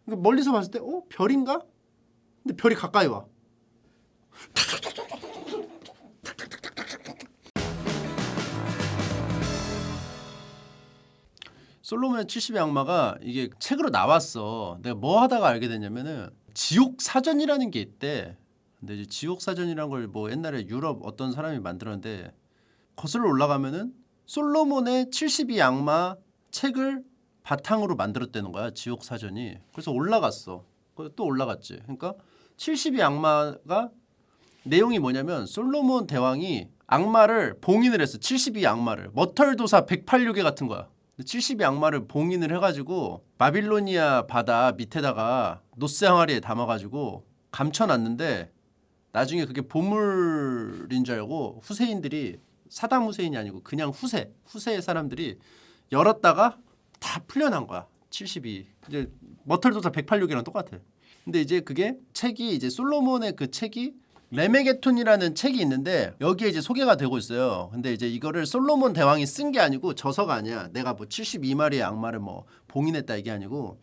그러니까 멀리서 봤을 때 별인가? 근데 별이 가까이 와. 솔로몬의 70의 악마가 이게 책으로 나왔어. 내가 뭐 하다가 알게 됐냐면은 지옥 사전이라는 게 있대. 근데 이제 지옥 사전이란 걸 뭐 옛날에 유럽 어떤 사람이 만들었는데 거슬러 올라가면은 솔로몬의 72 악마 책을 바탕으로 만들었다는 거야. 지옥 사전이. 그래서 올라갔어. 또 올라갔지. 그러니까 72 악마가 내용이 뭐냐면 솔로몬 대왕이 악마를 봉인을 했어. 72 악마를. 머털도사 108요괴 같은 거야. 72 악마를 봉인을 해가지고 바빌로니아 바다 밑에다가 노스 항아리에 담아가지고 감춰놨는데 나중에 그게 보물인 줄 알고 후세인들이 사담 후세인이 아니고 그냥 후세의 사람들이 열었다가 다 풀려난 거야. 72. 이제 머털도사 108요괴랑 똑같아. 근데 이제 그게 책이 이제 솔로몬의 그 책이 레메게톤이라는 책이 있는데 여기에 이제 소개가 되고 있어요. 근데 이제 이거를 솔로몬 대왕이 쓴 게 아니고 저서가 아니야. 내가 뭐 72마리의 악마를 뭐 봉인했다 이게 아니고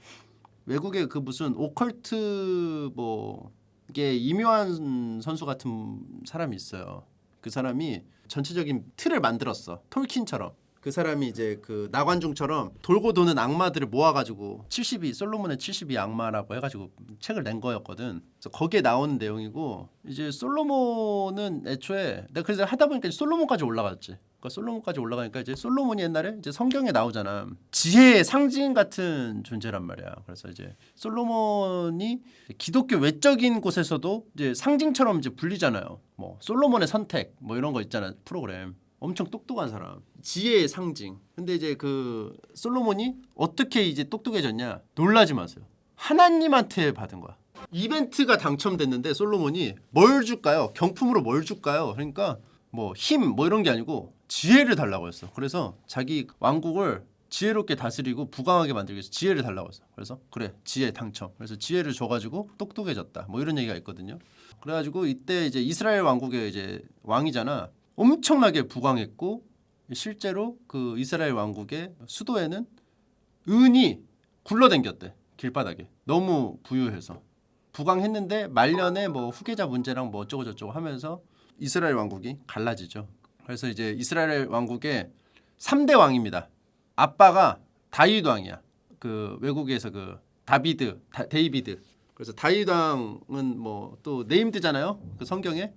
외국의 그 무슨 오컬트 뭐 이게 이묘한 선수 같은 사람이 있어요. 그 사람이 전체적인 틀을 만들었어. 톨킨처럼. 그 사람이 이제 그 나관중처럼 돌고 도는 악마들을 모아가지고 72 솔로몬의 72 악마라고 해가지고 책을 낸 거였거든. 그래서 거기에 나오는 내용이고 이제 솔로몬은 애초에 내가 그래서 하다 보니까 솔로몬까지 올라갔지. 그러니까 솔로몬까지 올라가니까 이제 솔로몬이 옛날에 이제 성경에 나오잖아. 지혜의 상징 같은 존재란 말이야. 그래서 이제 솔로몬이 기독교 외적인 곳에서도 이제 상징처럼 이제 불리잖아요. 뭐 솔로몬의 선택 뭐 이런 거 있잖아 프로그램. 엄청 똑똑한 사람. 지혜의 상징. 근데 이제 그 솔로몬이 어떻게 이제 똑똑해졌냐? 놀라지 마세요. 하나님한테 받은 거야. 이벤트가 당첨됐는데 솔로몬이 뭘 줄까요? 경품으로 뭘 줄까요? 그러니까 뭐 힘 뭐 이런 게 아니고 지혜를 달라고 했어. 그래서 자기 왕국을 지혜롭게 다스리고 부강하게 만들기 위해서 지혜를 달라고 했어. 그래서 그래 지혜 당첨. 그래서 지혜를 줘가지고 똑똑해졌다. 뭐 이런 얘기가 있거든요. 그래가지고 이때 이제 이스라엘 왕국의 이제 왕이잖아. 엄청나게 부강했고 실제로 그 이스라엘 왕국의 수도에는 은이 굴러댕겼대. 길바닥에. 너무 부유해서. 부강했는데 말년에 뭐 후계자 문제랑 뭐 어쩌고 저쩌고 하면서 이스라엘 왕국이 갈라지죠. 그래서 이제 이스라엘 왕국의 3대 왕입니다. 아빠가 다윗 왕이야. 그 외국에서 그 데이비드. 그래서 다윗 왕은 뭐 또 네임드잖아요. 그 성경에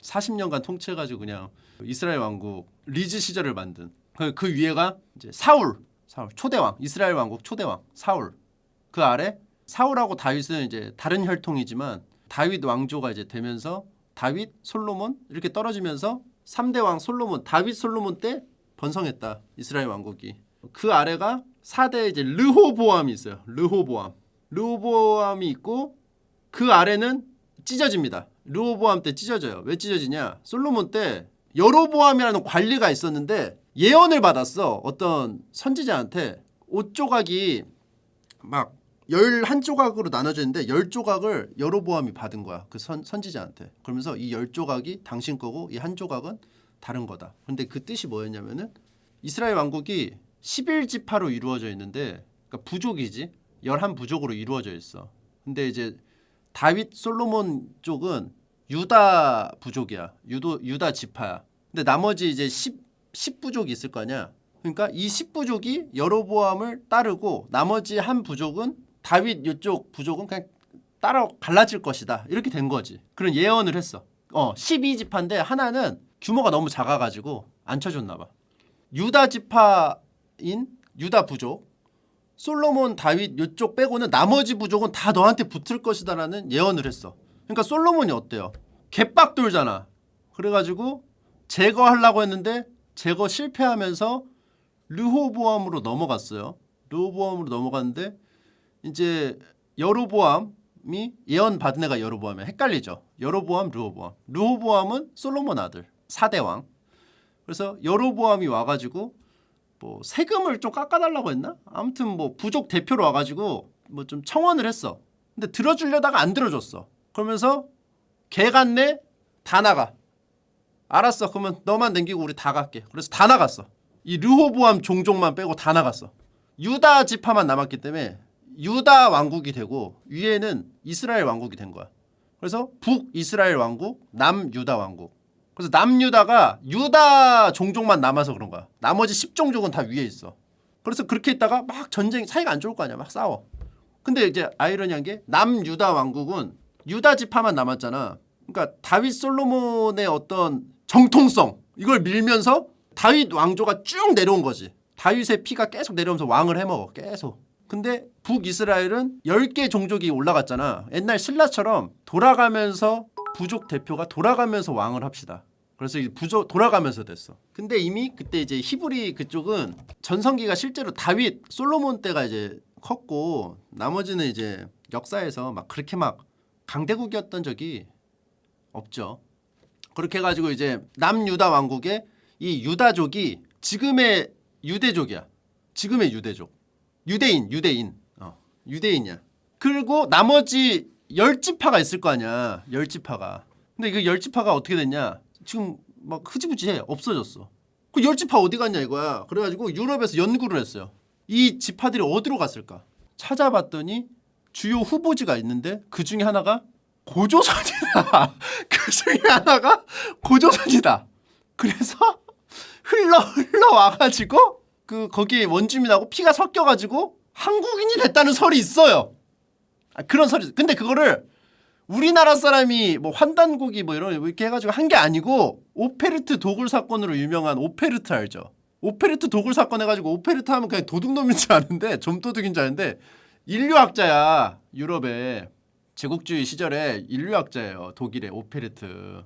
40년간 통치해가지고 그냥 이스라엘 왕국 리즈 시절을 만든 그 위에가 이제 사울 초대왕 이스라엘 왕국 초대왕 사울 그 아래 사울하고 다윗은 이제 다른 혈통이지만 다윗 왕조가 이제 되면서 다윗 솔로몬 이렇게 떨어지면서 3대 왕 솔로몬 다윗 솔로몬 때 번성했다 이스라엘 왕국이. 그 아래가 4대 이제 르호보암이 있어요. 르호보암이 있고 그 아래는 찢어집니다. 르호보암 때 찢어져요. 왜 찢어지냐? 솔로몬 때 여로보암이라는 관리가 있었는데 예언을 받았어. 어떤 선지자한테 옷 조각이 막 11조각으로 나눠져 있는데 10조각을 여로보암이 받은 거야. 그 선지자한테. 그러면서 이 10조각이 당신 거고 이 한 조각은 다른 거다. 근데 그 뜻이 뭐였냐면은 이스라엘 왕국이 11지파로 이루어져 있는데 그러니까 부족이지. 11부족으로 이루어져 있어. 근데 이제 다윗 솔로몬 쪽은 유다 부족이야. 유다 지파야. 근데 나머지 이제 10부족이 있을 거 아니야. 그러니까 이 10부족이 여로보암을 따르고 나머지 한 부족은 다윗 이쪽 부족은 그냥 따라 갈라질 것이다. 이렇게 된 거지. 그런 예언을 했어. 12지파인데 하나는 규모가 너무 작아가지고 안 쳐줬나 봐. 유다 지파인 유다 부족 솔로몬 다윗 이쪽 빼고는 나머지 부족은 다 너한테 붙을 것이다라는 예언을 했어. 그러니까 솔로몬이 어때요? 개빡 돌잖아. 그래가지고 제거하려고 했는데 제거 실패하면서 르호보암으로 넘어갔어요. 르호보암으로 넘어갔는데 이제 여로보암이 예언 받은 애가 여로보암이야. 헷갈리죠. 여로보암 르호보암은 솔로몬 아들 4대 왕. 그래서 여로보암이 와가지고 뭐 세금을 좀 깎아달라고 했나? 아무튼 뭐 부족 대표로 와가지고 뭐 좀 청원을 했어. 근데 들어주려다가 안 들어줬어. 그러면서 개 같네? 다 나가. 알았어. 그러면 너만 남기고 우리 다 갈게. 그래서 다 나갔어. 이 르호보암 종족만 빼고 다 나갔어. 유다 지파만 남았기 때문에 유다 왕국이 되고 위에는 이스라엘 왕국이 된 거야. 그래서 북이스라엘 왕국, 남유다 왕국. 그래서 남유다가 유다 종족만 남아서 그런 거야. 나머지 10종족은 다 위에 있어. 그래서 그렇게 있다가 막 전쟁 사이가 안 좋을 거 아니야. 막 싸워. 근데 이제 아이러니한 게 남유다 왕국은 유다 지파만 남았잖아. 그러니까 다윗 솔로몬의 어떤 정통성 이걸 밀면서 다윗 왕조가 쭉 내려온 거지. 다윗의 피가 계속 내려오면서 왕을 해먹어. 계속. 근데 북이스라엘은 10개 종족이 올라갔잖아. 옛날 신라처럼 돌아가면서 부족 대표가 돌아가면서 왕을 합시다. 그래서 부족 돌아가면서 됐어. 근데 이미 그때 이제 히브리 그쪽은 전성기가 실제로 다윗 솔로몬 때가 이제 컸고 나머지는 이제 역사에서 막 그렇게 막 강대국이었던 적이 없죠. 그렇게 해가지고 이제 남유다 왕국의 이 유다족이 지금의 유대족이야. 지금의 유대족. 유대인. 유대인이야. 그리고 나머지 10지파가 있을 거 아니야. 10지파가. 근데 그 10지파가 어떻게 됐냐? 지금 막 흐지부지해. 없어졌어. 그 10지파 어디 갔냐 이거야. 그래가지고 유럽에서 연구를 했어요. 이 지파들이 어디로 갔을까? 찾아봤더니 주요 후보지가 있는데 그 중에 하나가 고조선이다. 그 중에 하나가 고조선이다. 그래서 흘러와가지고 그 거기 원주민하고 피가 섞여가지고 한국인이 됐다는 설이 있어요. 그런 설이. 근데 그거를 우리나라 사람이 뭐 환단고기 뭐 이렇게 해가지고 한 게 아니고 오페르트 도굴 사건으로 유명한 오페르트 알죠? 오페르트 도굴 사건 해가지고 오페르트 하면 그냥 도둑놈인 줄 아는데 좀도둑인 줄 아는데 인류학자야. 유럽에 제국주의 시절에 인류학자예요. 독일의 오페르트.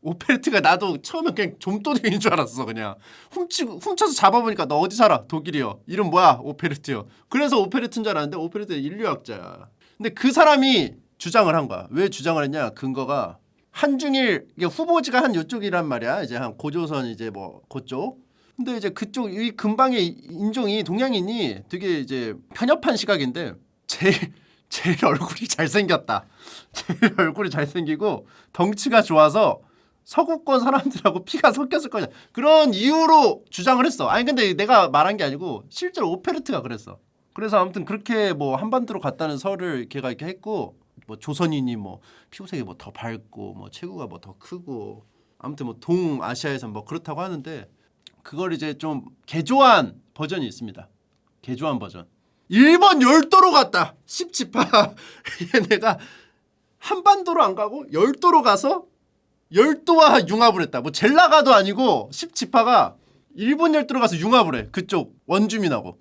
오페르트가 나도 처음에 그냥 좀도둑인 줄 알았어. 그냥 훔쳐서 잡아보니까 너 어디 살아? 독일이요. 이름 뭐야? 오페르트요. 그래서 오페르트인 줄 알았는데 오페르트는 인류학자야. 근데 그 사람이 주장을 한 거야. 왜 주장을 했냐? 근거가 한중일 이게 후보지가 한 요쪽이란 말이야. 이제 한 고조선 이제 뭐 그쪽. 근데 이제 그쪽 이 근방의 인종이 동양인이 되게 이제 편협한 시각인데 제일 얼굴이 잘생겼다. 제일 얼굴이 잘생기고 덩치가 좋아서 서구권 사람들하고 피가 섞였을 거냐. 그런 이유로 주장을 했어. 아니 근데 내가 말한 게 아니고 실제로 오페르트가 그랬어. 그래서 아무튼 그렇게 뭐 한반도로 갔다는 설을 걔가 이렇게 했고 뭐 조선인이 뭐 피부색이 뭐 더 밝고 뭐 체구가 뭐 더 크고 아무튼 뭐 동아시아에선 뭐 그렇다고 하는데 그걸 이제 좀 개조한 버전이 있습니다. 개조한 버전. 일본 열도로 갔다. 10지파. 얘네가 한반도로 안 가고 열도로 가서 열도와 융합을 했다. 뭐 젤라가도 아니고 10지파가 일본 열도로 가서 융합을 해. 그쪽 원주민하고.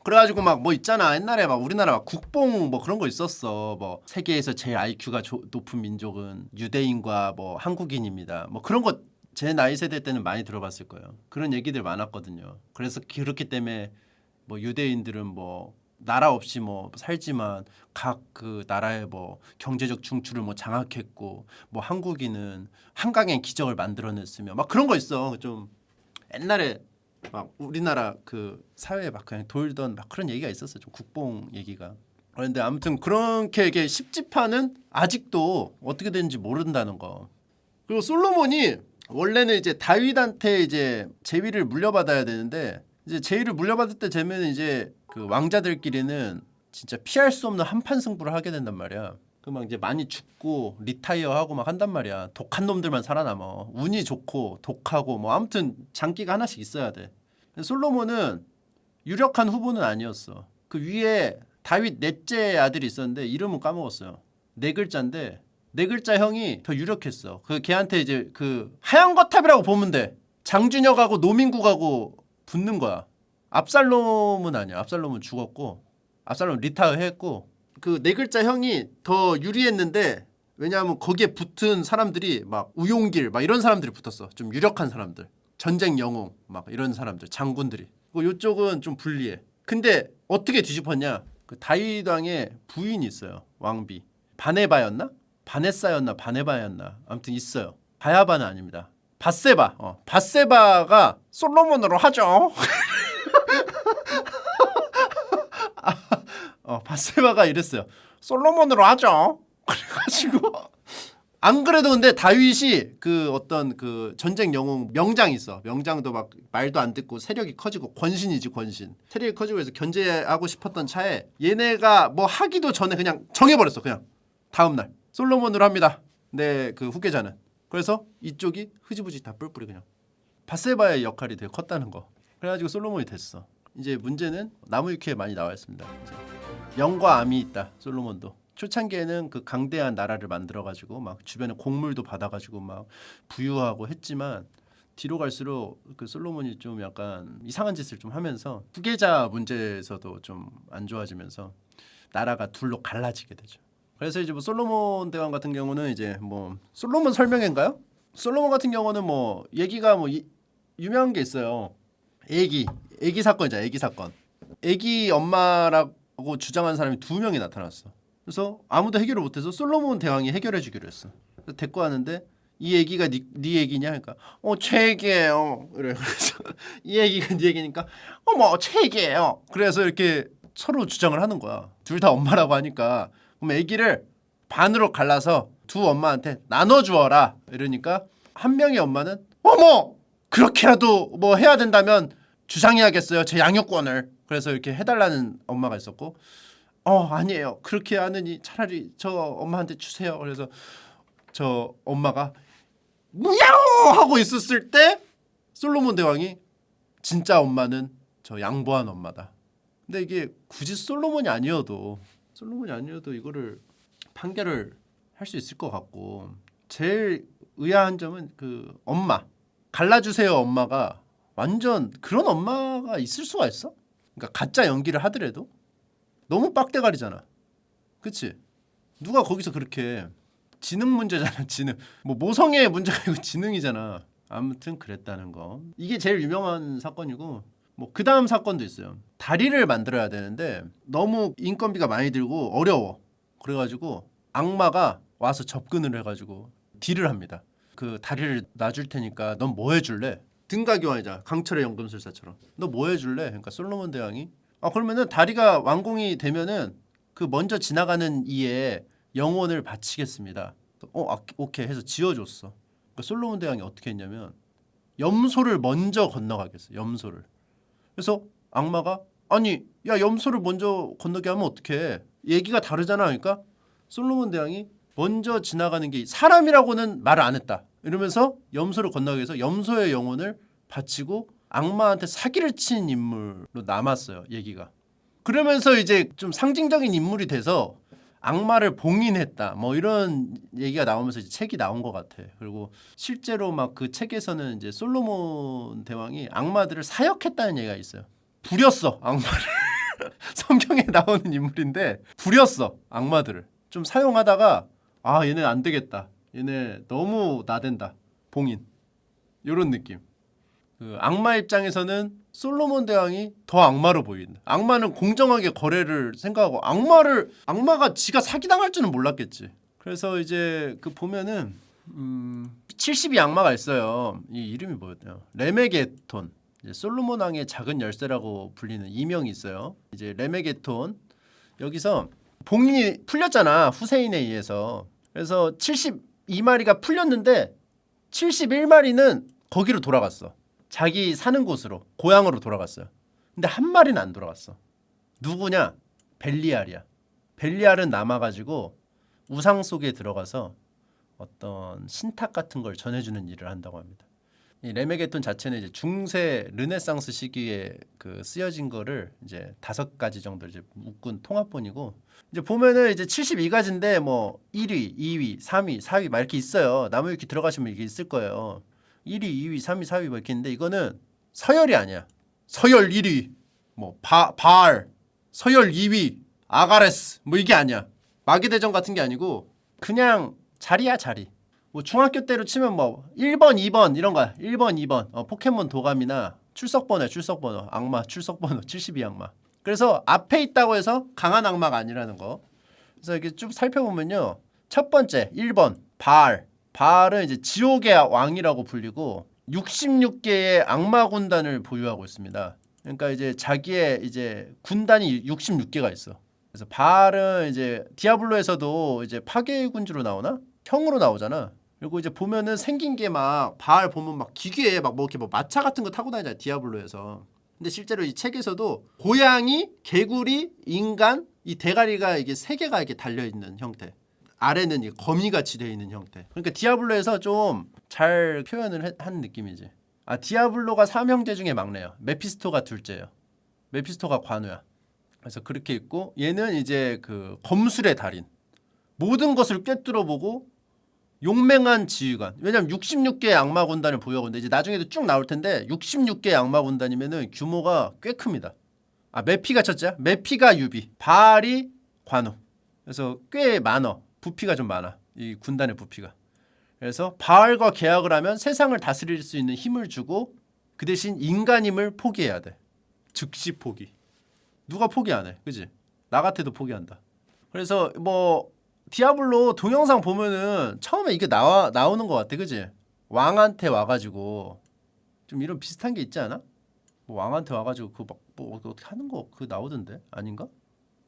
그래가지고 막 뭐 있잖아. 옛날에 막 우리나라 막 국뽕 뭐 그런 거 있었어. 뭐 세계에서 제일 IQ가 높은 민족은 유대인과 뭐 한국인입니다. 뭐 그런 거 제 나이 세대 때는 많이 들어봤을 거예요. 그런 얘기들 많았거든요. 그래서 그렇기 때문에 뭐 유대인들은 뭐 나라 없이 뭐 살지만 각 그 나라의 뭐 경제적 중추를 뭐 장악했고 뭐 한국인은 한강의 기적을 만들어냈으며 막 그런 거 있어. 좀 옛날에 막 우리나라 그 사회에 막 그냥 돌던 막 그런 얘기가 있었어. 좀 국뽕 얘기가. 그런데 아무튼 그렇게 이게 10지파는 아직도 어떻게 되는지 모른다는 거. 그리고 솔로몬이 원래는 이제 다윗한테 이제 제위를 물려받아야 되는데 이제 제위를 물려받을 때 되면 이제 그 왕자들끼리는 진짜 피할 수 없는 한판 승부를 하게 된단 말이야. 그 막 이제 많이 죽고 리타이어하고 막 한단 말이야. 독한 놈들만 살아남어. 운이 좋고 독하고 뭐 아무튼 장기가 하나씩 있어야 돼. 솔로몬은 유력한 후보는 아니었어. 그 위에 다윗 넷째 아들이 있었는데 이름은 까먹었어요. 네 글자인데 네 글자 형이 더 유력했어. 그 걔한테 이제 그 하얀 거탑이라고 보면 돼. 장준혁하고 노민국하고 붙는 거야. 압살롬은 아니야. 압살롬은 죽었고 압살롬 리타이어 했고 그 네 글자 형이 더 유리했는데 왜냐하면 거기에 붙은 사람들이 막 우용길 막 이런 사람들이 붙었어. 좀 유력한 사람들. 전쟁 영웅 막 이런 사람들 장군들이. 그리고 이쪽은 좀 불리해. 근데 어떻게 뒤집었냐? 그 다윗 왕의 부인이 있어요. 왕비. 바네바였나? 바네사였나? 바네바였나? 아무튼 있어요. 바야바는 아닙니다. 밧세바. 밧세바가 솔로몬으로 하죠. 밧세바가 이랬어요. 솔로몬으로 하죠. 그래가지고 안 그래도 근데 다윗이 그 어떤 그 전쟁 영웅 명장 있어. 명장도 막 말도 안 듣고 세력이 커지고 권신이지 권신. 세력이 커지고 해서 견제하고 싶었던 차에 얘네가 뭐 하기도 전에 그냥 정해버렸어. 그냥 다음 날 솔로몬으로 합니다. 내 그 후계자는. 그래서 이쪽이 흐지부지 다 뿔뿔이 그냥. 바세바의 역할이 되게 컸다는 거. 그래가지고 솔로몬이 됐어. 이제 문제는 나무위키에 많이 나와 있습니다. 이제 영과 암이 있다. 솔로몬도. 초창기에는 그 강대한 나라를 만들어가지고 막 주변에 곡물도 받아가지고 막 부유하고 했지만 뒤로 갈수록 그 솔로몬이 좀 약간 이상한 짓을 좀 하면서 후계자 문제에서도 좀 안 좋아지면서 나라가 둘로 갈라지게 되죠. 그래서 이제 뭐 솔로몬 대왕 같은 경우는 이제 뭐 솔로몬 설명인가요? 솔로몬 같은 경우는 뭐 얘기가 뭐 유명한 게 있어요. 애기 사건이죠. 애기 사건. 애기 엄마라고 주장하는 사람이 2명이 나타났어. 그래서 아무도 해결을 못해서 솔로몬 대왕이 해결해주기로 했어. 그래서 데리고 왔는데 이 얘기가 네 얘기냐? 그러니까 제 얘기예요. 그래. 그래서 이 얘기가 네 얘기니까 뭐 제 얘기예요. 그래서 이렇게 서로 주장을 하는 거야. 둘 다 엄마라고 하니까 그럼 애기를 반으로 갈라서 두 엄마한테 나눠주어라. 이러니까 한 명의 엄마는 어머 그렇게라도 뭐 해야 된다면 주장해야겠어요. 제 양육권을. 그래서 이렇게 해달라는 엄마가 있었고 아니에요. 그렇게 하느니 차라리 저 엄마한테 주세요. 그래서 저 엄마가 무야호 하고 있었을 때 솔로몬 대왕이 진짜 엄마는 저 양보한 엄마다. 근데 이게 굳이 솔로몬이 아니어도 이거를 판결을 할 수 있을 것 같고 제일 의아한 점은 그 엄마 갈라주세요 엄마가 완전 그런 엄마가 있을 수가 있어? 그러니까 가짜 연기를 하더라도 너무 빡대가리잖아. 그치? 누가 거기서 그렇게 지능 문제잖아. 지능 뭐 모성애의 문제가 아니고 지능이잖아. 아무튼 그랬다는 거. 이게 제일 유명한 사건이고 뭐 그 다음 사건도 있어요. 다리를 만들어야 되는데 너무 인건비가 많이 들고 어려워. 그래가지고 악마가 와서 접근을 해가지고 딜을 합니다. 그 다리를 놔줄 테니까 넌 뭐 해줄래? 등가교환이자 강철의 연금술사처럼 너 뭐 해줄래? 그러니까 솔로몬 대왕이 그러면은 다리가 완공이 되면은 그 먼저 지나가는 이에 영혼을 바치겠습니다. 오케이 해서 지어줬어. 그러니까 솔로몬 대왕이 어떻게 했냐면 염소를 먼저 건너가겠어. 염소를. 그래서 악마가 아니 야 염소를 먼저 건너게 하면 어떡해? 얘기가 다르잖아. 그러니까 솔로몬 대왕이 먼저 지나가는 게 사람이라고는 말을 안 했다. 이러면서 염소를 건너게 해서 염소의 영혼을 바치고 악마한테 사기를 친 인물로 남았어요. 얘기가. 그러면서 이제 좀 상징적인 인물이 돼서 악마를 봉인했다. 뭐 이런 얘기가 나오면서 이제 책이 나온 것 같아. 그리고 실제로 막 그 책에서는 이제 솔로몬 대왕이 악마들을 사역했다는 얘기가 있어요. 부렸어 악마를. 성경에 나오는 인물인데 부렸어 악마들을. 좀 사용하다가 얘네 안 되겠다. 얘네 너무 나댄다. 봉인. 이런 느낌. 그 악마 입장에서는 솔로몬 대왕이 더 악마로 보인다. 악마는 공정하게 거래를 생각하고 악마가 지가 사기당할 줄은 몰랐겠지. 그래서 이제 그 보면은 72 악마가 있어요. 이 이름이 뭐였나요? 레메게톤. 이제 솔로몬 왕의 작은 열쇠라고 불리는 이명이 있어요. 이제 레메게톤 여기서 봉인이 풀렸잖아. 후세인에 의해서. 그래서 72마리가 풀렸는데 71마리는 거기로 돌아갔어. 자기 사는 곳으로 고향으로 돌아갔어요. 근데 한 마리는 안 돌아갔어. 누구냐? 벨리알이야. 벨리알은 남아가지고 우상 속에 들어가서 어떤 신탁 같은 걸 전해주는 일을 한다고 합니다. 이 레메게톤 자체는 이제 중세 르네상스 시기에 그 쓰여진 거를 이제 5가지 정도 이제 묶은 통합본이고 이제 보면은 이제 72가지인데 뭐 1위, 2위, 3위, 4위 막 이렇게 있어요. 나무위키 들어가시면 이게 있을 거예요. 1위, 2위, 3위, 4위 막 이렇게 있는데 이거는 서열이 아니야. 서열 1위, 뭐 바알, 서열 2위, 아가레스 뭐 이게 아니야. 마계대전 같은 게 아니고 그냥 자리야 자리. 뭐 중학교 때로 치면 뭐 1번, 2번 이런 거야. 1번, 2번 포켓몬 도감이나 출석번호 악마 출석번호 72 악마. 그래서 앞에 있다고 해서 강한 악마가 아니라는 거. 그래서 이렇게 쭉 살펴보면요. 첫 번째 1번 바알은 이제 지옥의 왕이라고 불리고 66개의 악마 군단을 보유하고 있습니다. 그러니까 이제 자기의 이제 군단이 66개가 있어. 그래서 바알은 이제 디아블로에서도 이제 파괴의 군주로 나오나? 형으로 나오잖아. 그리고 이제 보면은 생긴 게 막 바알 보면 막 기괴해. 막 뭐 이렇게 뭐 마차 같은 거 타고 다니잖아 디아블로에서. 근데 실제로 이 책에서도 고양이, 개구리, 인간 이 대가리가 이게 세 개가 이렇게 달려 있는 형태. 아래는 이 거미같이 되어 있는 형태. 그러니까 디아블로에서 좀 잘 표현을 한 느낌이지. 아 디아블로가 3형제 중에 막내야. 메피스토가 둘째예요. 메피스토가 관우야. 그래서 그렇게 있고 얘는 이제 그 검술의 달인. 모든 것을 꿰뚫어보고 용맹한 지휘관. 왜냐면 66개의 악마 군단을 보유하고 있는데 이제 나중에도 쭉 나올 텐데 66개의 악마 군단이면은 규모가 꽤 큽니다. 아 메피가 첫째야. 메피가 유비. 바알이 관우. 그래서 꽤 많어. 부피가 좀 많아. 이 군단의 부피가. 그래서 바알과 계약을 하면 세상을 다스릴 수 있는 힘을 주고 그 대신 인간임을 포기해야 돼. 즉시 포기. 누가 포기 안 해. 그지? 나 같아도 포기한다. 그래서 뭐 디아블로 동영상 보면은 처음에 이게 나오는 것 같아. 그지? 왕한테 와가지고 좀 이런 비슷한 게 있지 않아? 뭐 왕한테 와가지고 그 막 뭐 어떻게 하는 거 그 나오던데? 아닌가?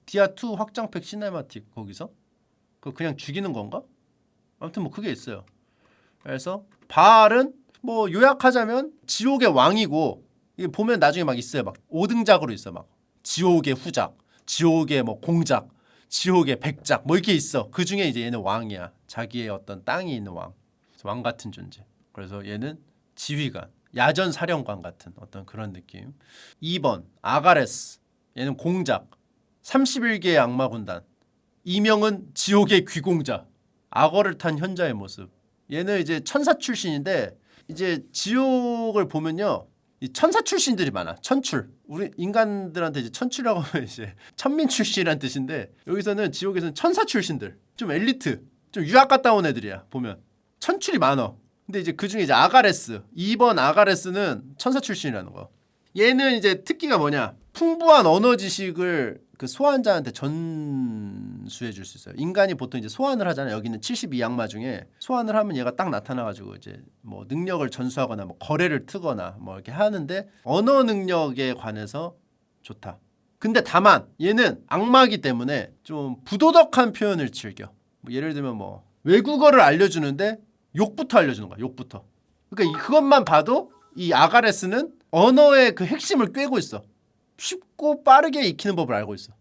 디아2 확장팩 시네마틱 거기서? 그 그냥 죽이는 건가? 아무튼 뭐 그게 있어요. 그래서 바알은 뭐 요약하자면 지옥의 왕이고 이게 보면 나중에 막 있어요. 막 5등작으로 있어. 막 지옥의 후작, 지옥의 뭐 공작, 지옥의 백작 뭐 이렇게 있어. 그 중에 이제 얘는 왕이야. 자기의 어떤 땅이 있는 왕. 왕 같은 존재. 그래서 얘는 지휘관, 야전 사령관 같은 어떤 그런 느낌. 2번 아가레스. 얘는 공작. 31개의 악마 군단. 이명은 지옥의 귀공자. 악어를 탄 현자의 모습. 얘는 이제 천사 출신인데 이제 지옥을 보면요. 이 천사 출신들이 많아. 천출. 우리 인간들한테 이제 천출이라고 하면 이제 천민 출신이란 뜻인데 여기서는 지옥에서는 천사 출신들. 좀 엘리트. 좀 유학 갔다 온 애들이야. 보면. 천출이 많아. 근데 이제 그중에 이제 아가레스. 2번 아가레스는 천사 출신이라는 거. 얘는 이제 특기가 뭐냐? 풍부한 언어 지식을 그 소환자한테 전수해 줄 수 있어요. 인간이 보통 이제 소환을 하잖아요. 여기는 72악마 중에 소환을 하면 얘가 딱 나타나가지고 이제 뭐 능력을 전수하거나 뭐 거래를 트거나 뭐 이렇게 하는데 언어 능력에 관해서 좋다. 근데 다만 얘는 악마이기 때문에 좀 부도덕한 표현을 즐겨. 뭐 예를 들면 뭐 외국어를 알려주는데 욕부터 알려주는 거야. 욕부터. 그러니까 그것만 봐도 이 아가레스는 언어의 그 핵심을 꿰고 있어. 쉽고 빠르게 익히는 법을 알고 있어.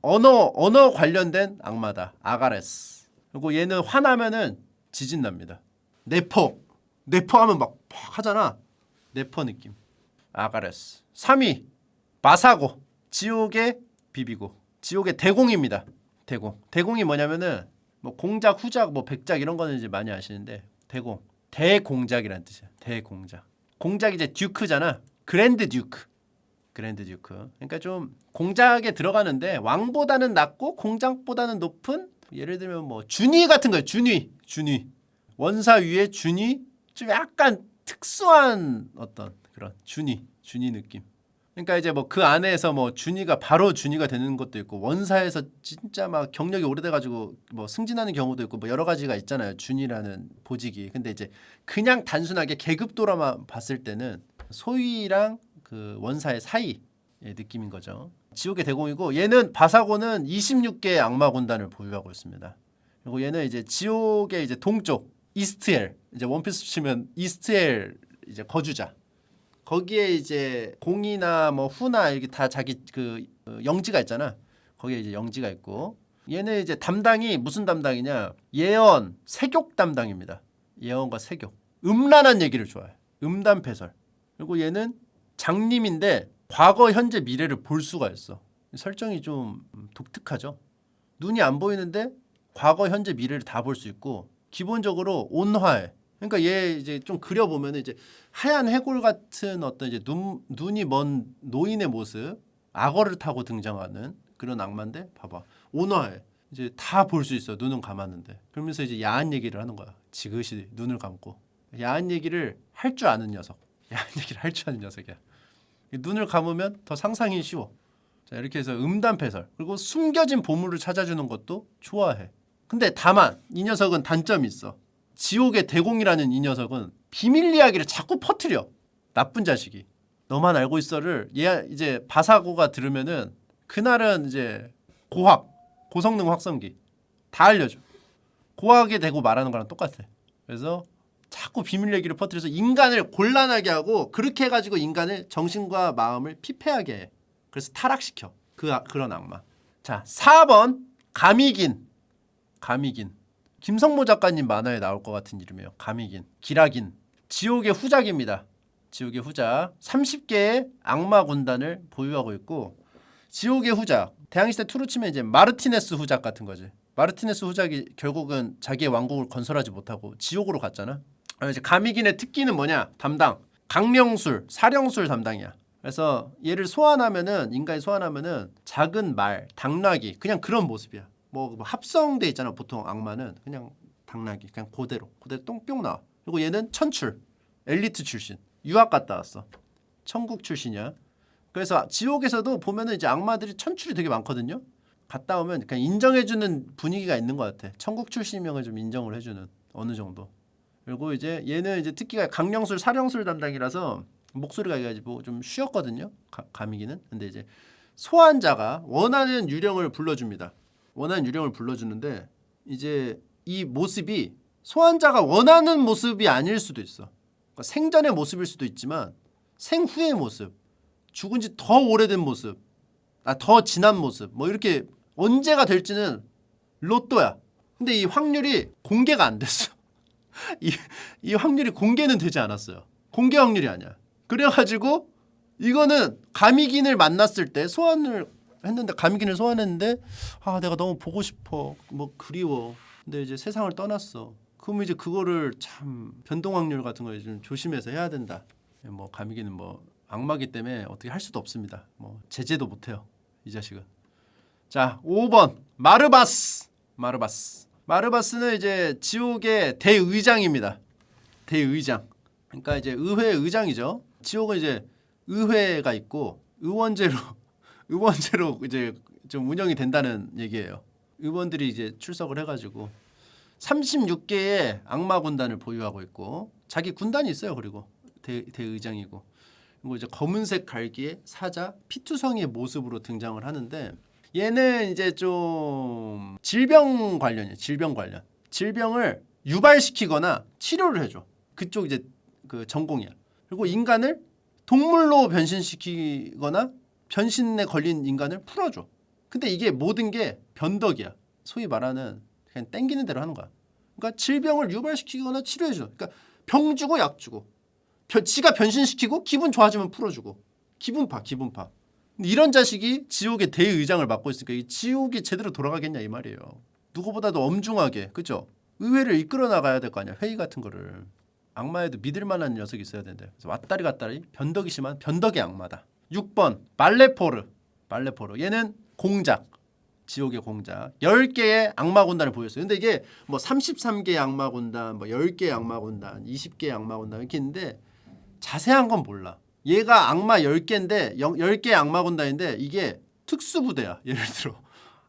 언어 관련된 악마다. 아가레스. 그리고 얘는 화나면은 지진 납니다. 네퍼 하면 막 하잖아. 네퍼 느낌. 아가레스. 3위 마사고. 지옥의 비비고. 지옥의 대공입니다. 대공이 뭐냐면은 뭐 공작, 후작, 뭐 백작 이런 거는 이제 많이 아시는데 대공. 대공작이라는 뜻이야. 대공작. 공작이 이제 듀크잖아. 그랜드 듀크. 그러니까 좀 공작에 들어가는데 왕보다는 낮고 공작보다는 높은 예를 들면 뭐 준위 같은 거예요. 준위. 원사 위에 준위 좀 약간 특수한 어떤 그런 준위 느낌. 그러니까 이제 뭐 그 안에서 뭐 준위가 바로 준위가 되는 것도 있고 원사에서 진짜 막 경력이 오래돼 가지고 뭐 승진하는 경우도 있고 뭐 여러 가지가 있잖아요. 준위라는 보직이. 근데 이제 그냥 단순하게 계급도로만 봤을 때는 소위랑 그 원사의 사이의 느낌인 거죠. 지옥의 대공이고 얘는 바사고는 26개의 악마 군단을 보유하고 있습니다. 그리고 얘는 이제 지옥의 이제 동쪽 이스트엘 이제 원피스 치면 이스트엘 이제 거주자. 거기에 이제 공이나 뭐 후나 이게 다 자기 그 영지가 있잖아. 거기에 이제 영지가 있고 얘는 이제 담당이 무슨 담당이냐? 예언, 세교 담당입니다. 예언과 세교. 음란한 얘기를 좋아해. 음담패설. 그리고 얘는 장님인데 과거, 현재, 미래를 볼 수가 있어. 설정이 좀 독특하죠. 눈이 안 보이는데 과거, 현재, 미래를 다 볼 수 있고 기본적으로 온화해. 그러니까 얘 이제 좀 그려보면 이제 하얀 해골 같은 어떤 이제 눈이 먼 노인의 모습, 악어를 타고 등장하는 그런 악마인데 봐봐 온화해. 이제 다 볼 수 있어. 눈은 감았는데. 그러면서 이제 야한 얘기를 하는 거야. 지그시 눈을 감고 야한 얘기를 할 줄 아는 녀석. 야한 얘기를 할 줄 아는 녀석이야. 눈을 감으면 더 상상이 쉬워. 자, 이렇게 해서 음담패설 그리고 숨겨진 보물을 찾아주는 것도 좋아해. 근데 다만 이 녀석은 단점이 있어. 지옥의 대공이라는 이 녀석은 비밀 이야기를 자꾸 퍼뜨려. 나쁜 자식이. 너만 알고 있어를 얘 이제 바사고가 들으면은 그날은 이제 고성능 확성기 다 알려줘. 고하게 되고 말하는 거랑 똑같아. 그래서 자꾸 비밀 얘기를 퍼뜨려서 인간을 곤란하게 하고 그렇게 해가지고 인간을 정신과 마음을 피폐하게 해. 그래서 타락시켜. 그런 악마. 자 4번 가미긴. 김성모 작가님 만화에 나올 것 같은 이름이에요. 가미긴. 기라긴. 지옥의 후작입니다. 지옥의 후작. 30개의 악마 군단을 보유하고 있고 지옥의 후작. 대항시대 2로 치면 이제 마르티네스 후작 같은 거지. 마르티네스 후작이 결국은 자기의 왕국을 건설하지 못하고 지옥으로 갔잖아. 이제 가미긴의 특기는 뭐냐? 담당. 강령술, 사령술 담당이야. 그래서 얘를 소환하면은 인간이 소환하면은 작은 말, 당나귀 그냥 그런 모습이야. 뭐 합성돼 있잖아. 보통 악마는 그냥 당나귀 그냥 그대로 똥뿅 나와. 그리고 얘는 천출, 엘리트 출신, 유학 갔다 왔어. 천국 출신이야. 그래서 지옥에서도 보면은 이제 악마들이 천출이 되게 많거든요. 갔다 오면 그냥 인정해주는 분위기가 있는 것 같아. 천국 출신명을 좀 인정을 해주는 어느 정도. 그리고 이제 얘는 이제 특기가 강령술, 사령술 담당이라서 목소리가 이가지고 좀 쉬었거든요. 가미기는. 근데 이제 소환자가 원하는 유령을 불러줍니다. 원하는 유령을 불러주는데 이제 이 모습이 소환자가 원하는 모습이 아닐 수도 있어. 그러니까 생전의 모습일 수도 있지만 생후의 모습, 죽은 지 더 오래된 모습, 더 진한 모습 뭐 이렇게 언제가 될지는 로또야. 근데 이 확률이 공개가 안 됐어. 이 확률이 공개는 되지 않았어요. 공개 확률이 아니야. 그래가지고 이거는 가미긴을 만났을 때 소환을 했는데 가미긴을 소환했는데 내가 너무 보고 싶어 뭐 그리워. 근데 이제 세상을 떠났어. 그럼 이제 그거를 참 변동 확률 같은 거 좀 조심해서 해야 된다. 뭐 가미긴은 뭐 악마기 때문에 어떻게 할 수도 없습니다. 뭐 제재도 못해요. 이 자식은. 자 5번 마르바스는 이제 지옥의 대의장입니다. 대의장. 그러니까 이제 의회 의장이죠. 지옥은 이제 의회가 있고 의원제로 이제 좀 운영이 된다는 얘기예요. 의원들이 이제 출석을 해가지고 36개의 악마 군단을 보유하고 있고 자기 군단이 있어요. 그리고 대의장이고 그리고 이제 검은색 갈기의 사자 피투성이의 모습으로 등장을 하는데 얘는 이제 좀 질병 관련이에요. 질병을 유발시키거나 치료를 해줘. 그쪽 이제 그 전공이야. 그리고 인간을 동물로 변신시키거나 변신에 걸린 인간을 풀어줘. 근데 이게 모든 게 변덕이야. 소위 말하는 그냥 땡기는 대로 하는 거야. 그러니까 질병을 유발시키거나 치료해줘. 그러니까 병 주고 약 주고 지가 변신시키고 기분 좋아지면 풀어주고 기분파. 근데 이런 자식이 지옥의 대의장을 맡고 있으니까 이 지옥이 제대로 돌아가겠냐 이 말이에요. 누구보다도 엄중하게 그죠? 의회를 이끌어 나가야 될 거 아니야. 회의 같은 거를. 악마에도 믿을 만한 녀석이 있어야 된대. 그래서 왔다리 갔다리 변덕이 심한 변덕의 악마다. 6번 말레포르. 얘는 공작. 지옥의 공작. 10개의 악마 군단을 보였어요. 근데 이게 뭐 33개의 악마 군단, 뭐 10개의 악마 군단, 20개의 악마 군단 이렇게 있는데 자세한 건 몰라. 얘가 악마 10개인데 10개의 악마 군단인데 이게 특수부대야. 예를 들어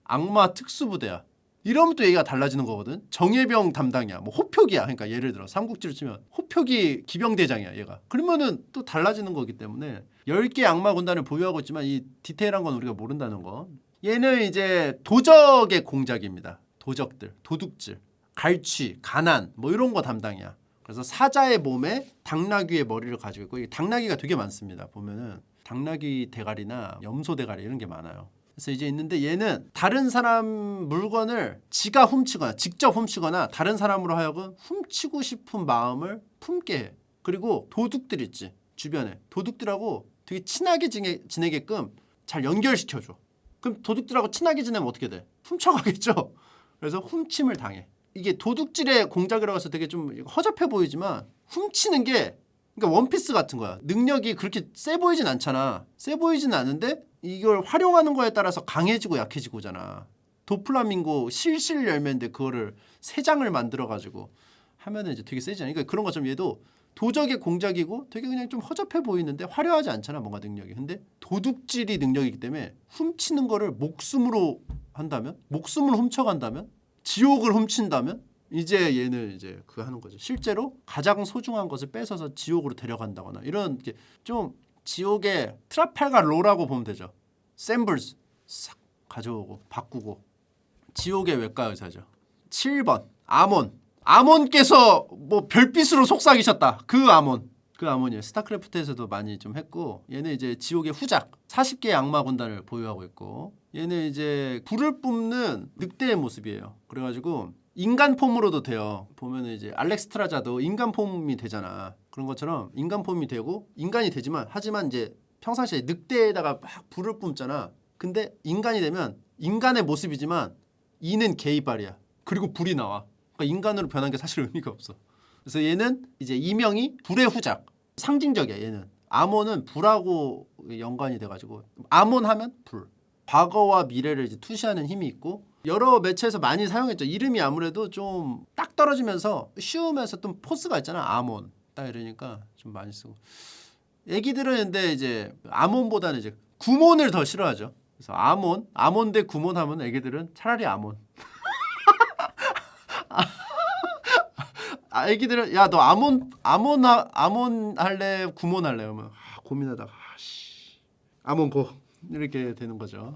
악마 특수부대야. 이러면 또 얘기가 달라지는 거거든. 정예병 담당이야. 뭐 호표기야. 그러니까 예를 들어 삼국지로 치면 호표기 기병대장이야 얘가. 그러면은 또 달라지는 거기 때문에 10개의 악마 군단을 보유하고 있지만 이 디테일한 건 우리가 모른다는 거. 얘는 이제 도적의 공작입니다. 도적들, 도둑질, 갈취, 가난 뭐 이런 거 담당이야. 그래서 사자의 몸에 당나귀의 머리를 가지고 있고 이 당나귀가 되게 많습니다. 보면은 당나귀 대가리나 염소 대가리 이런 게 많아요. 그래서 이제 있는데 얘는 다른 사람 물건을 지가 훔치거나 직접 훔치거나 다른 사람으로 하여금 훔치고 싶은 마음을 품게 해. 그리고 도둑들 있지 주변에 도둑들하고 되게 친하게 지내게끔 잘 연결시켜줘. 그럼 도둑들하고 친하게 지내면 어떻게 돼? 훔쳐가겠죠. 그래서 훔침을 당해. 이게 도둑질의 공작이라고 해서 되게 좀 허접해 보이지만 훔치는 게 그러니까 원피스 같은 거야. 능력이 그렇게 세 보이진 않잖아. 세 보이진 않은데 이걸 활용하는 거에 따라서 강해지고 약해지고잖아. 도플라밍고 실실 열매인데 그거를 세 장을 만들어 가지고 하면은 이제 되게 세잖아. 그러니까 그런 것처럼 얘도 도적의 공작이고 되게 그냥 좀 허접해 보이는데 화려하지 않잖아. 뭔가 능력이. 근데 도둑질이 능력이기 때문에 훔치는 거를 목숨으로 한다면 목숨을 훔쳐간다면 지옥을 훔친다면 이제 얘는 이제 그거 하는 거죠. 실제로 가장 소중한 것을 뺏어서 지옥으로 데려간다거나 이런 게 좀 지옥의 트라팔가 로라고 보면 되죠. 샘블스 싹 가져오고 바꾸고 지옥의 외과 의사죠. 7번 아몬께서 뭐 별빛으로 속삭이셨다. 그 아몬이에요. 스타크래프트에서도 많이 좀 했고, 얘는 이제 지옥의 후작 40개의 악마 군단을 보유하고 있고, 얘는 이제 불을 뿜는 늑대의 모습이에요. 그래가지고 인간 폼으로도 돼요. 보면은 이제 알렉스트라자도 인간 폼이 되잖아. 그런 것처럼 인간 폼이 되고 인간이 되지만, 하지만 이제 평상시에 늑대에다가 막 불을 뿜잖아. 근데 인간이 되면 인간의 모습이지만 이는 게이발이야. 그리고 불이 나와. 그러니까 인간으로 변한 게 사실 의미가 없어. 그래서 얘는 이제 이명이 불의 후작, 상징적이야. 얘는 아몬은 불하고 연관이 돼가지고, 아몬 하면 불, 과거와 미래를 이제 투시하는 힘이 있고, 여러 매체에서 많이 사용했죠. 이름이 아무래도 좀 딱 떨어지면서 쉬우면서 좀 포스가 있잖아. 아몬 딱 이러니까 좀 많이 쓰고. 애기들은 근데 이제 아몬보다는 이제 구몬을 더 싫어하죠. 그래서 아몬 대 구몬 하면 애기들은 차라리 아몬. 애기들은 야 너 아몬 할래 구몬 할래? 그러면 고민하다가 아몬 고 이렇게 되는 거죠.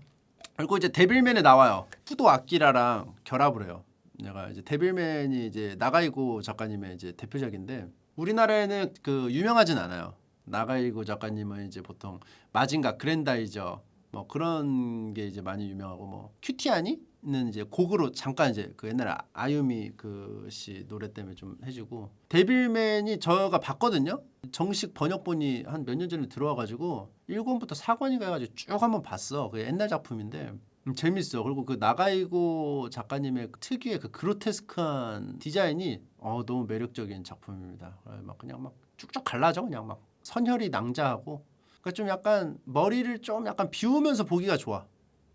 그리고 이제 데빌맨에 나와요. 푸도 아키라랑 결합을 해요. 내가 이제 데빌맨이 이제 나가이고 작가님의 이제 대표작인데, 우리나라에는 그 유명하진 않아요. 나가이고 작가님은 이제 보통 마징가 그랜다이저 뭐 그런 게 이제 많이 유명하고, 뭐 큐티아니는 이제 곡으로 잠깐 이제 그 옛날에 아유미 그 씨 노래 때문에 좀 해주고, 데빌맨이 저가 봤거든요. 정식 번역본이 한 몇 년 전에 들어와가지고 1권부터 4권인가 해가지고 쭉 한번 봤어. 그 옛날 작품인데 재밌어. 그리고 그 나가이고 작가님의 특유의 그 그로테스크한 디자인이 너무 매력적인 작품입니다. 막 그냥 막 쭉쭉 갈라져. 그냥 막 선혈이 낭자하고, 그러니까 좀 약간 머리를 좀 약간 비우면서 보기가 좋아.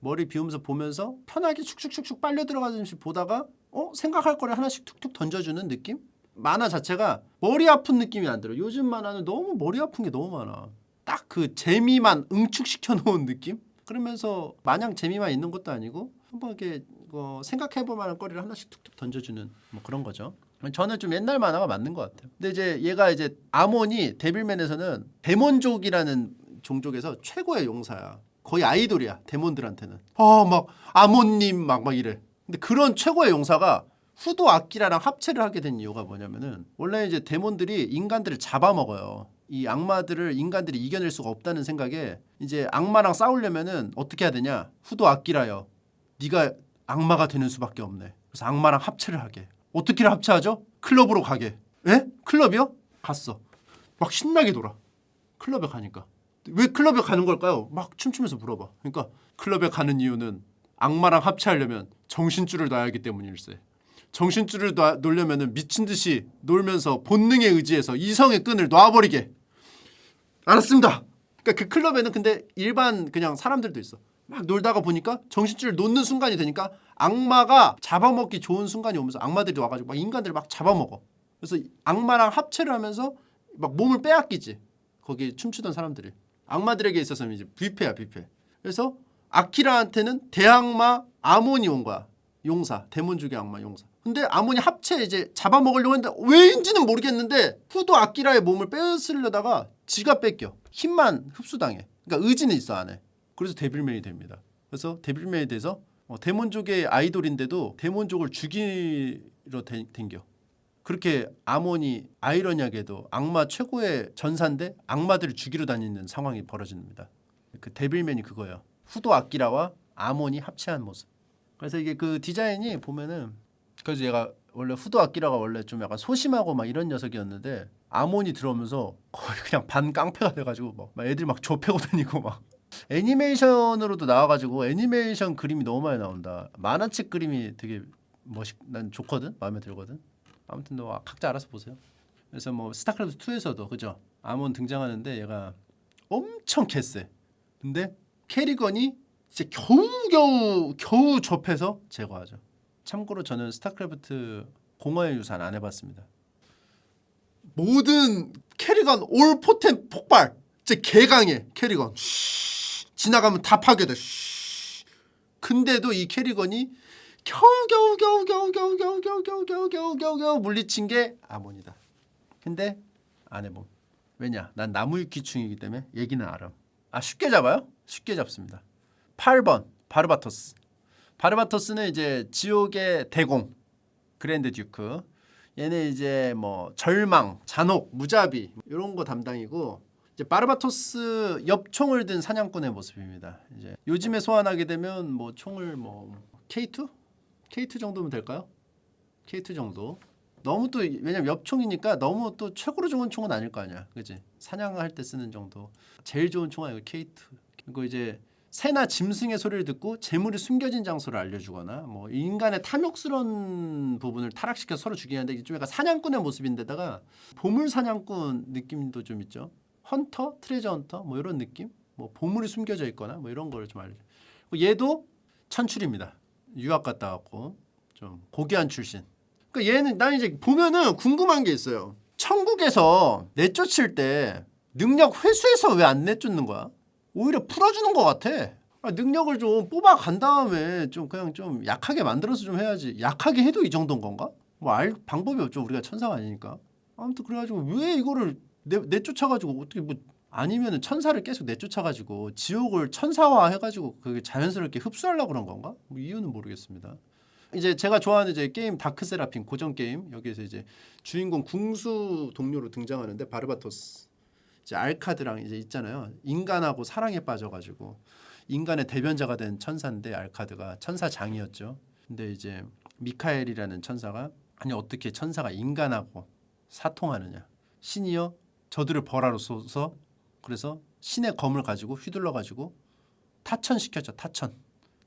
머리 비우면서 보면서 편하게 축축축축 빨려 들어가듯이 보다가 생각할 거를 하나씩 툭툭 던져주는 느낌? 만화 자체가 머리 아픈 느낌이 안 들어. 요즘 만화는 너무 머리 아픈 게 너무 많아. 딱 그 재미만 응축시켜 놓은 느낌? 그러면서 마냥 재미만 있는 것도 아니고 한번 이렇게 생각해볼 만한 거리를 하나씩 툭툭 던져주는 뭐 그런 거죠. 저는 좀 옛날 만화가 맞는 것 같아요. 근데 이제 얘가 이제 아몬이 데빌맨에서는 데몬족이라는 종족에서 최고의 용사야. 거의 아이돌이야. 데몬들한테는. 막 아몬님 막 이래. 근데 그런 최고의 용사가 후도 아키라랑 합체를 하게 된 이유가 뭐냐면은, 원래 이제 데몬들이 인간들을 잡아먹어요. 이 악마들을 인간들이 이겨낼 수가 없다는 생각에 이제 악마랑 싸우려면은 어떻게 해야 되냐? 후도 아키라요, 네가 악마가 되는 수밖에 없네. 그래서 악마랑 합체를 하게. 어떻게 합체하죠? 클럽으로 가게. 에? 클럽이요? 갔어. 막 신나게 돌아. 클럽에 가니까. 왜 클럽에 가는 걸까요? 막 춤추면서 물어봐. 그러니까 클럽에 가는 이유는 악마랑 합체하려면 정신줄을 놔야 하기 때문일세. 정신줄을 놓으려면 미친 듯이 놀면서 본능에 의지해서 이성의 끈을 놔버리게. 알았습니다. 그러니까 그 클럽에는 근데 일반 그냥 사람들도 있어. 막 놀다가 보니까 정신줄을 놓는 순간이 되니까 악마가 잡아먹기 좋은 순간이 오면서 악마들이 와가지고 막 인간들을 막 잡아먹어. 그래서 악마랑 합체를 하면서 막 몸을 빼앗기지. 거기 춤추던 사람들이. 악마들에게 있어서는 이제 뷔페야, 뷔페. 그래서 아키라한테는 대악마 아몬이 온 거야. 용사, 데몬족의 악마 용사. 근데 아몬이 합체 이제 잡아먹으려고 했는데 왜인지는 모르겠는데 후도 아키라의 몸을 뺏으려다가 지가 뺏겨. 힘만 흡수당해. 그러니까 의지는 있어 안에. 그래서 데빌맨이 됩니다. 그래서 데빌맨에 대해서 데몬족의 아이돌인데도 데몬족을 죽이러 댕겨. 그렇게 아몬이 아이러니하게도 악마 최고의 전사인데 악마들을 죽이러 다니는 상황이 벌어집니다. 그 데빌맨이 그거예요. 후도 아키라와 아몬이 합체한 모습. 그래서 이게 그 디자인이 보면은, 그래서 얘가 원래 후도 아키라가 원래 좀 약간 소심하고 막 이런 녀석이었는데 아몬이 들어오면서 거의 그냥 반 깡패가 돼가지고 막 애들 막 좁혀고 다니고 막 애니메이션으로도 나와가지고 애니메이션 그림이 너무 많이 나온다. 만화책 그림이 되게 난 좋거든. 마음에 들거든. 아무튼 너 각자 알아서 보세요. 그래서 뭐 스타크래프트 2에서도 그죠? 아몬 등장하는데 얘가 엄청 개쎄. 근데 캐리건이 진짜 겨우 접해서 제거하죠. 참고로 저는 스타크래프트 공허의 유산 안 해봤습니다. 모든 캐리건 올 포텐 폭발. 진짜 개강해 캐리건. 지나가면 다 파괴돼. 근데도 이 캐리건이 겨우 물리친 게 아몬이다. 근데 안 해봄. 왜냐? 난 나무위키충이기 때문에 얘기는 알아. 쉽게 잡아요? 쉽게 잡습니다. 8번 바르바토스. 바르바토스는 이제 지옥의 대공. 그랜드 듀크. 얘는 이제 뭐 절망, 잔혹, 무자비 이런 거 담당이고 이제 바르바토스 엽총을 든 사냥꾼의 모습입니다. 이제 요즘에 소환하게 되면 뭐 총을 뭐 K2? K2 정도면 될까요? K2 정도. 너무 또 왜냐면 엽총이니까 너무 또 최고로 좋은 총은 아닐 거 아니야, 그지? 사냥할 때 쓰는 정도. 제일 좋은 총은 이거 K2. 그리고 이제 새나 짐승의 소리를 듣고 재물이 숨겨진 장소를 알려주거나 뭐 인간의 탐욕스러운 부분을 타락시켜 서로 죽이는데 이게 좀 약간 사냥꾼의 모습인데다가 보물 사냥꾼 느낌도 좀 있죠. 헌터, 트레저 헌터 뭐 이런 느낌. 뭐 보물이 숨겨져 있거나 뭐 이런 걸 좀 알려. 얘도 천출입니다. 유학 갔다 왔고 좀 고귀한 출신. 그러니까 얘는 난 이제 보면은 궁금한 게 있어요. 천국에서 내쫓을 때 능력 회수해서 왜 안 내쫓는 거야? 오히려 풀어주는 것 같아. 능력을 좀 뽑아간 다음에 좀 그냥 좀 약하게 만들어서 좀 해야지. 약하게 해도 이 정도인 건가? 뭐 알 방법이 없죠. 우리가 천사가 아니니까. 아무튼 그래가지고 왜 이거를 내쫓아가지고 어떻게 뭐 아니면은 천사를 계속 내쫓아가지고 지옥을 천사화 해가지고 그게 자연스럽게 흡수하려고 그런 건가? 뭐 이유는 모르겠습니다. 이제 제가 좋아하는 이제 게임 다크 세라핌 고전 게임 여기에서 이제 주인공 궁수 동료로 등장하는데 바르바토스. 이제 알카드랑 이제 있잖아요. 인간하고 사랑에 빠져가지고 인간의 대변자가 된 천사인데 알카드가 천사장이었죠. 근데 이제 미카엘이라는 천사가 아니 어떻게 천사가 인간하고 사통하느냐. 신이여 저들을 벌하소서. 그래서 신의 검을 가지고 휘둘러 가지고 타천시켰죠. 타천.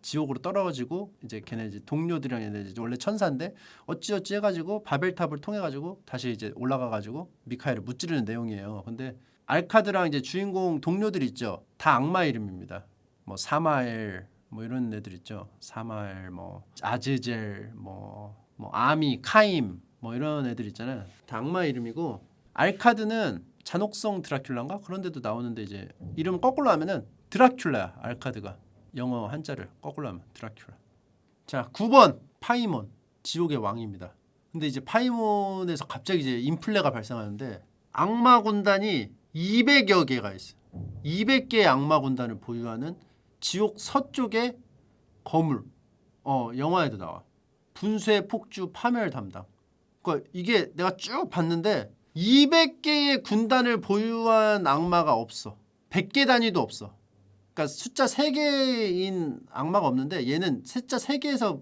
지옥으로 떨어지고 이제 걔네 이제 동료들이랑 얘네 이제 원래 천사인데 어찌어찌 해가지고 바벨탑을 통해가지고 다시 이제 올라가가지고 미카엘을 무찌르는 내용이에요. 근데 알카드랑 이제 주인공 동료들 있죠. 다 악마 이름입니다. 뭐 사마엘 뭐 이런 애들 있죠. 사마엘 뭐 아즈젤 뭐 아미 카임 뭐 이런 애들 있잖아요. 다 악마 이름이고 알카드는 잔혹성 드라큘라인가 그런 데도 나오는데 이제 이름 거꾸로 하면은 드라큘라야. 알카드가 영어 한자를 거꾸로 하면 드라큘라. 자 9번 파이몬 지옥의 왕입니다. 근데 이제 파이몬에서 갑자기 이제 인플레가 발생하는데 악마 군단이 200여 개가 있어요. 200개의 악마 군단을 보유하는 지옥 서쪽의 거물. 영화에도 나와. 분쇄, 폭주, 파멸 담당. 그러니까 이게 내가 쭉 봤는데 200개의 군단을 보유한 악마가 없어. 100개 단위도 없어. 그러니까 숫자 3개인 악마가 없는데 얘는 숫자 3개에서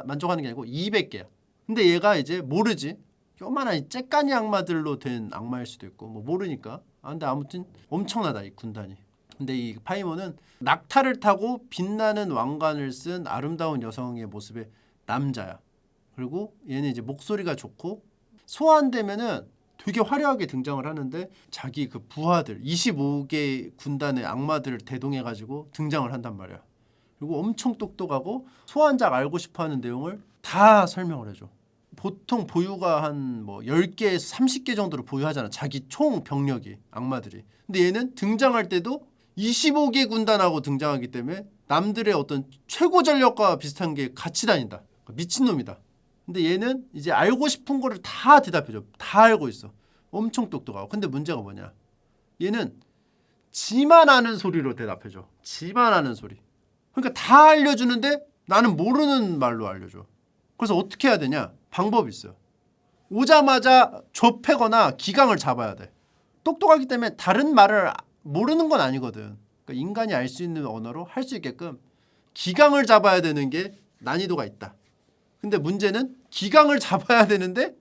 만족하는 게 아니고 200개야. 근데 얘가 이제 모르지. 요만한 째까니 악마들로 된 악마일 수도 있고 뭐 모르니까. 근데 아무튼 엄청나다 이 군단이. 근데 이 파이몬은 낙타를 타고 빛나는 왕관을 쓴 아름다운 여성의 모습의 남자야. 그리고 얘는 이제 목소리가 좋고 소환되면은 되게 화려하게 등장을 하는데 자기 그 부하들 25개 군단의 악마들을 대동해가지고 등장을 한단 말이야. 그리고 엄청 똑똑하고 소환작 알고 싶어하는 내용을 다 설명을 해줘. 보통 보유가 한 뭐 10개에서 30개 정도를 보유하잖아. 자기 총 병력이 악마들이. 근데 얘는 등장할 때도 25개 군단하고 등장하기 때문에 남들의 어떤 최고 전력과 비슷한 게 같이 다닌다. 미친놈이다. 근데 얘는 이제 알고 싶은 거를 다 대답해줘. 다 알고 있어. 엄청 똑똑하고. 근데 문제가 뭐냐. 얘는 지만 아는 소리로 대답해줘. 지만 아는 소리. 그러니까 다 알려주는데 나는 모르는 말로 알려줘. 그래서 어떻게 해야 되냐. 방법이 있어요. 오자마자 좁혀거나 기강을 잡아야 돼. 똑똑하기 때문에 다른 말을 모르는 건 아니거든. 그러니까 인간이 알 수 있는 언어로 할 수 있게끔 기강을 잡아야 되는 게 난이도가 있다. 근데 문제는 기강을 잡아야 되는데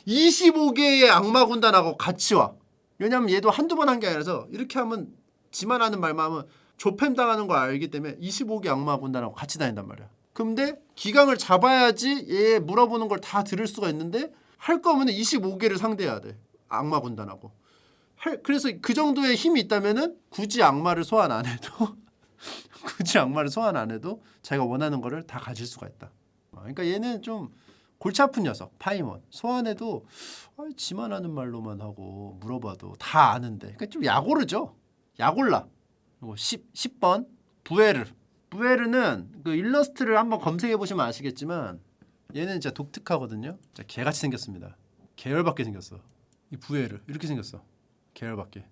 25개의 악마 군단하고 같이 와. 왜냐면 얘도 한두 번 한 게 아니라서 이렇게 하면 지만 하는 말만 하면 조팸 당하는 걸 알기 때문에 25개 악마 군단하고 같이 다닌단 말이야. 근데 기강을 잡아야지 얘 물어보는 걸 다 들을 수가 있는데 할 거면 25개를 상대해야 돼. 악마 군단하고. 그래서 그 정도의 힘이 있다면은 굳이 악마를 소환 안 해도 굳이 악마를 소환 안 해도 자기가 원하는 거를 다 가질 수가 있다. 그러니까 얘는 좀 골치 아픈 녀석. 파이몬. 소환해도 지만 하는 말로만 하고 물어봐도 다 아는데. 그러니까 좀 약오르죠. 약올라. 그리고 10번 부에르. 부에르는 그 일러스트를 한번 검색해 보시면 아시겠지만 얘는 진짜 독특하거든요. 진짜 개같이 생겼습니다. 계열받게 생겼어. 이 부에르 이렇게 생겼어. 계열받게.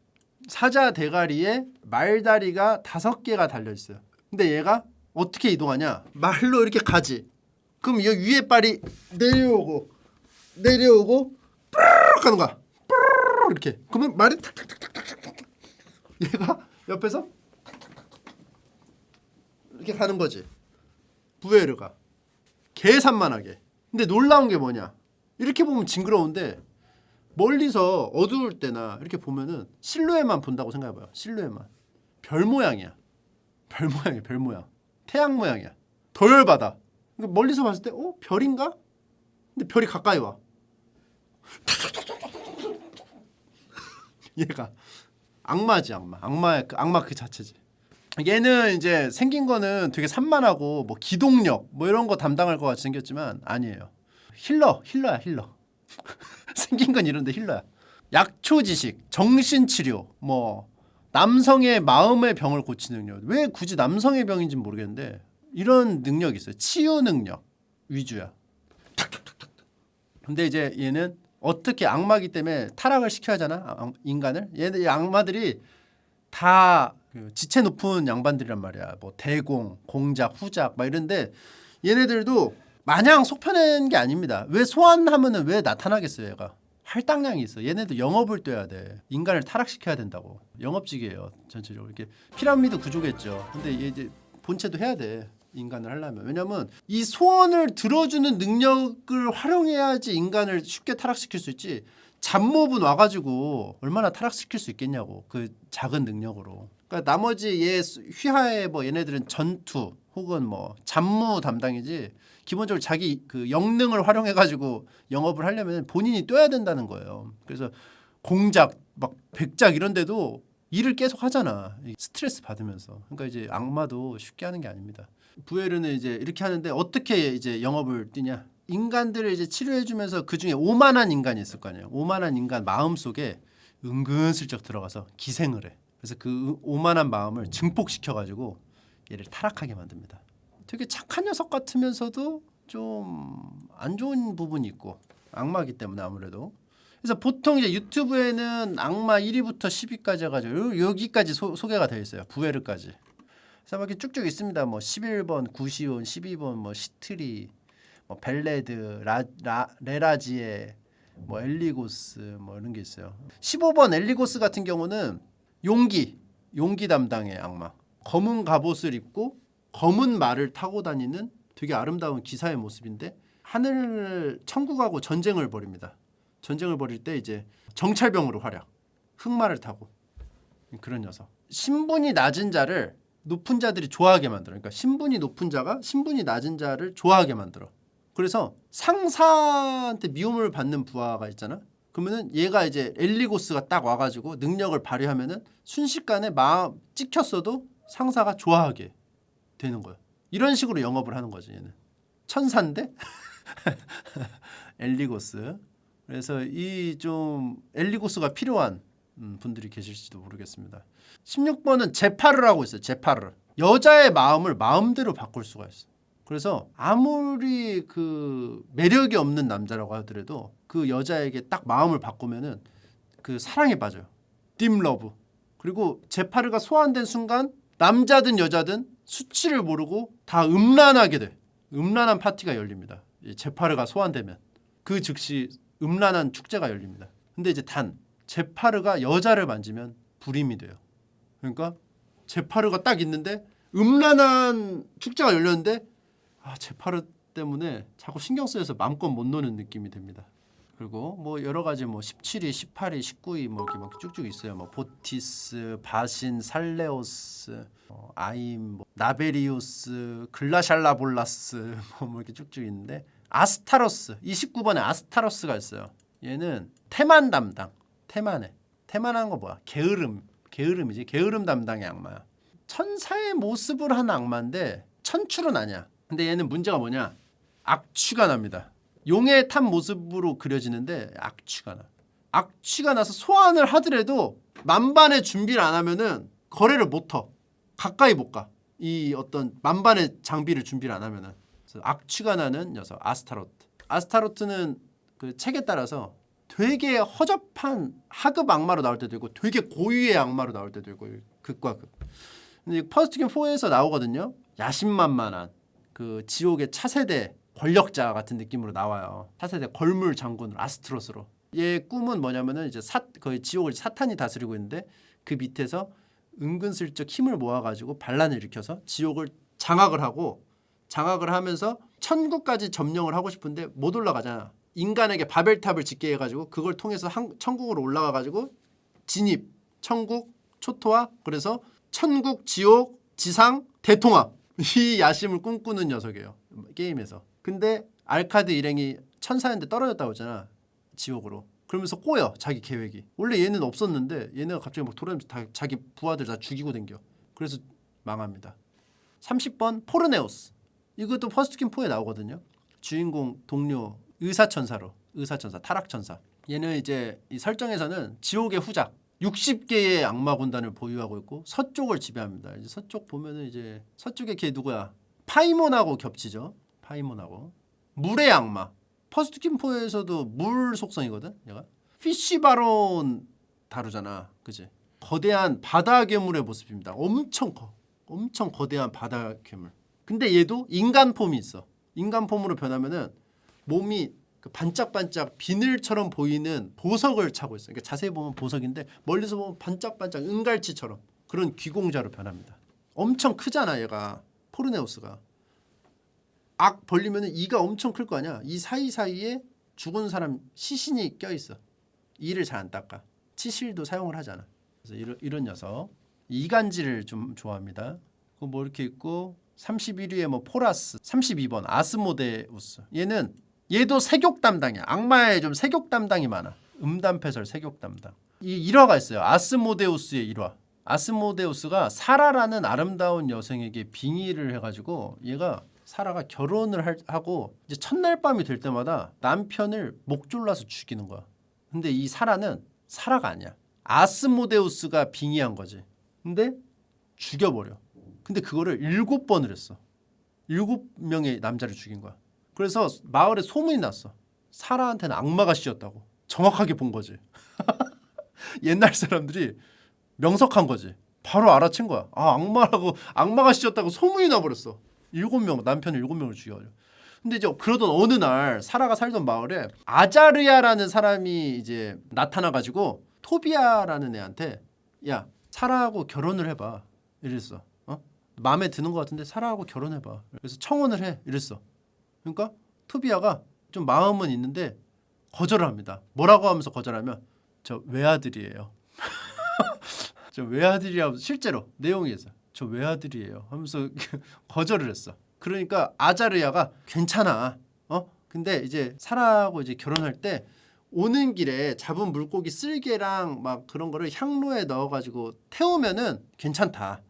사자 대가리에 말다리가 5개가 달려 있어요. 근데 얘가 어떻게 이동하냐? 말로 이렇게 가지. 그럼 이 위에 발이 내려오고 내려오고 뿌르륵 하는 거야. 뿌르륵 이렇게. 그러면 말이 탁탁탁탁탁탁. 얘가 옆에서 이렇게 가는 거지. 부에르가 개산만하게. 근데 놀라운 게 뭐냐? 이렇게 보면 징그러운데 멀리서 어두울 때나 이렇게 보면은 실루엣만 본다고 생각해봐요. 실루엣만. 별 모양이야. 별 모양이야. 별 모양. 태양 모양이야. 더 열받아. 그러니까 멀리서 봤을 때 별인가? 근데 별이 가까이 와. 얘가 악마지 악마. 악마 그 자체지. 얘는 이제 생긴 거는 되게 산만하고 뭐 기동력 뭐 이런 거 담당할 것 같이 생겼지만 아니에요. 힐러야 힐러. 생긴 건 이런데 힐러야. 약초 지식, 정신치료, 뭐 남성의 마음의 병을 고치는 능력. 왜 굳이 남성의 병인지는 모르겠는데 이런 능력이 있어요. 치유 능력 위주야. 근데 이제 얘는 어떻게 악마기 때문에 타락을 시켜야 하잖아 인간을. 얘네 악마들이 다 지체 높은 양반들이란 말이야. 뭐 대공, 공작, 후작 막 이런데 얘네들도 마냥 속편한 게 아닙니다. 왜 소환하면은 왜 나타나겠어요? 얘가 할당량이 있어. 얘네도 영업을 떼야 돼. 인간을 타락시켜야 된다고. 영업직이에요 전체적으로. 이렇게 피라미드 구조겠죠. 근데 얘 이제 본체도 해야 돼. 인간을 하려면. 왜냐면 이 소원을 들어주는 능력을 활용해야지 인간을 쉽게 타락시킬 수 있지. 잡몹은 와가지고 얼마나 타락시킬 수 있겠냐고. 그 작은 능력으로. 그러니까 나머지 얘 휘하의 뭐 얘네들은 전투 혹은 뭐 잡무 담당이지. 기본적으로 자기 그 영능을 활용해가지고 영업을 하려면 본인이 떠야 된다는 거예요. 그래서 공작 막 백작 이런 데도 일을 계속 하잖아. 스트레스 받으면서. 그러니까 이제 악마도 쉽게 하는 게 아닙니다. 부에르는 이제 이렇게 하는데 어떻게 이제 영업을 뛰냐? 인간들을 이제 치료해주면서 그 중에 오만한 인간이 있을 거 아니에요. 오만한 인간 마음 속에 은근슬쩍 들어가서 기생을 해. 그래서 그 오만한 마음을 증폭시켜가지고 얘를 타락하게 만듭니다. 되게 착한 녀석 같으면서도 좀 안 좋은 부분이 있고 악마이기 때문에 아무래도. 그래서 보통 이제 유튜브에는 악마 1위부터 10위까지 해가지고 여기까지 소개가 되어 있어요. 부에르까지. 그래서 막 이렇게 쭉쭉 있습니다. 뭐 11번, 구시온, 12번, 뭐 시트리, 뭐 벨레드, 레라지에, 뭐 엘리고스, 뭐 이런 게 있어요. 15번 엘리고스 같은 경우는 용기 담당의 악마. 검은 갑옷을 입고 검은 말을 타고 다니는 되게 아름다운 기사의 모습인데 하늘 천국하고 전쟁을 벌입니다. 전쟁을 벌일 때 이제 정찰병으로 활약. 흑마를 타고 그런 녀석. 신분이 낮은 자를 높은 자들이 좋아하게 만들어. 그러니까 신분이 높은 자가 신분이 낮은 자를 좋아하게 만들어. 그래서 상사한테 미움을 받는 부하가 있잖아. 그러면은 얘가 이제 엘리고스가 딱 와가지고 능력을 발휘하면은 순식간에 마음 찍혔어도 상사가 좋아하게 되는 거야. 이런 식으로 영업을 하는 거지 얘는. 천사인데 엘리고스. 그래서 이 좀 엘리고스가 필요한 분들이 계실지도 모르겠습니다. 16번은 제파르라고 있어요. 제파르. 여자의 마음을 마음대로 바꿀 수가 있어. 그래서 아무리 그 매력이 없는 남자라고 하더라도 그 여자에게 딱 마음을 바꾸면은 그 사랑에 빠져요. 딥러브. 그리고 제파르가 소환된 순간 남자든 여자든 수치를 모르고 다 음란하게 돼. 음란한 파티가 열립니다. 제파르가 소환되면 그 즉시 음란한 축제가 열립니다. 근데 이제 단 제파르가 여자를 만지면 불임이 돼요. 그러니까 제파르가 딱 있는데 음란한 축제가 열렸는데 제파르 때문에 자꾸 신경 쓰여서 마음껏 못 노는 느낌이 듭니다. 그리고 뭐 여러 가지 뭐 17위, 18위, 19위 뭐 이렇게 막 쭉쭉 있어요. 뭐 보티스, 바신, 살레오스, 아임, 뭐 나베리우스, 글라샬라볼라스 뭐 이렇게 쭉쭉 있는데 아스타로스 29번에 아스타로스가 있어요. 얘는 태만 담당. 태만한 거 뭐야? 게으름이지. 게으름 담당의 악마야. 천사의 모습을 한 악마인데 천출은 아니야. 근데 얘는 문제가 뭐냐? 악취가 납니다. 용의 탄 모습으로 그려지는데 악취가 나. 악취가 나서 소환을 하더라도 만반의 준비를 안 하면은 거래를 못 터. 가까이 못 가. 이 어떤 만반의 장비를 준비를 안 하면은. 그래서 악취가 나는 녀석 아스타로트. 아스타로트는 그 책에 따라서 되게 허접한 하급 악마로 나올 때도 있고 되게 고유의 악마로 나올 때도 있고 극과 극. 근데 퍼스트긴 4에서 나오거든요. 야심만만한 그 지옥의 차세대 권력자 같은 느낌으로 나와요. 4세대 걸물 장군으로 아스트로스로. 얘 꿈은 뭐냐면은 이제 거의 지옥을 사탄이 다스리고 있는데 그 밑에서 은근슬쩍 힘을 모아가지고 반란을 일으켜서 지옥을 장악을 하면서 천국까지 점령을 하고 싶은데 못 올라가잖아. 인간에게 바벨탑을 짓게 해가지고 그걸 통해서 천국으로 올라가가지고 진입, 천국, 초토화, 그래서 천국, 지옥, 지상, 대통합 이 야심을 꿈꾸는 녀석이에요. 게임에서. 근데 알카드 일행이 천사인데 떨어졌다고 했잖아. 지옥으로. 그러면서 꼬여 자기 계획이. 원래 얘는 없었는데 얘네가 갑자기 막 돌아다니면서 자기 부하들 다 죽이고 댕겨. 그래서 망합니다. 30번 포르네오스. 이것도 퍼스트킨 4에 나오거든요. 주인공 동료 의사천사 타락천사. 얘는 이제 이 설정에서는 지옥의 후작 60개의 악마 군단을 보유하고 있고 서쪽을 지배합니다. 이제 서쪽 보면은 이제 서쪽에 걔 누구야? 파이몬하고 겹치죠. 파이몬하고. 물의 악마. 퍼스트킨 4에서도 물 속성이거든. 얘가 피쉬 바론 다루잖아. 그지? 거대한 바다 괴물의 모습입니다. 엄청 커. 엄청 거대한 바다 괴물. 근데 얘도 인간 폼이 있어. 인간 폼으로 변하면은 몸이 그 반짝반짝 비늘처럼 보이는 보석을 차고 있어. 그러니까 자세히 보면 보석인데 멀리서 보면 반짝반짝 은갈치처럼 그런 귀공자로 변합니다. 엄청 크잖아 얘가. 포르네우스가. 악 벌리면 이가 엄청 클 거 아니야. 이 사이사이에 죽은 사람 시신이 껴있어. 이를 잘 안 닦아. 치실도 사용을 하잖아. 그래서 이런 녀석. 이간질을 좀 좋아합니다. 그 뭐 이렇게 있고 31위에 뭐 포라스, 32번 아스모데우스. 얘도 세욕 담당이야. 악마의 좀 세욕 담당이 많아. 음담패설 세욕 담당. 이 일화가 있어요. 아스모데우스의 일화. 아스모데우스가 사라라는 아름다운 여성에게 빙의를 해가지고 얘가 사라가 결혼을 하고 이제 첫날 밤이 될 때마다 남편을 목 졸라서 죽이는 거야. 근데 이 사라는 사라가 아니야. 아스모데우스가 빙의한 거지. 근데 죽여버려. 근데 그거를 7번을 했어. 7명의 남자를 죽인 거야. 그래서 마을에 소문이 났어. 사라한테는 악마가 씌었다고. 정확하게 본 거지. 옛날 사람들이 명석한 거지. 바로 알아챈 거야. 아, 악마가 씌었다고 소문이 나버렸어. 7명, 남편을 7명을 죽여가지고. 근데 이제 그러던 어느 날 사라가 살던 마을에 아자르야라는 사람이 이제 나타나가지고 토비아라는 애한테 야, 사라하고 결혼을 해봐. 이랬어. 마음에 드는 것 같은데 사라하고 결혼해봐. 그래서 청혼을 해. 이랬어. 그러니까 토비아가 좀 마음은 있는데 거절을 합니다. 뭐라고 하면서 거절하면 저 외아들이에요. 저 외아들이라고 실제로 내용에서 저 외아들이에요 하면서 거절을 했어. 그러니까 아자르야가 괜찮아. 근데 이제 사라하고 이제 결혼할 때 오는 길에 잡은 물고기 쓸개랑 막 그런 거를 향로에 넣어가지고 태우면은 괜찮다.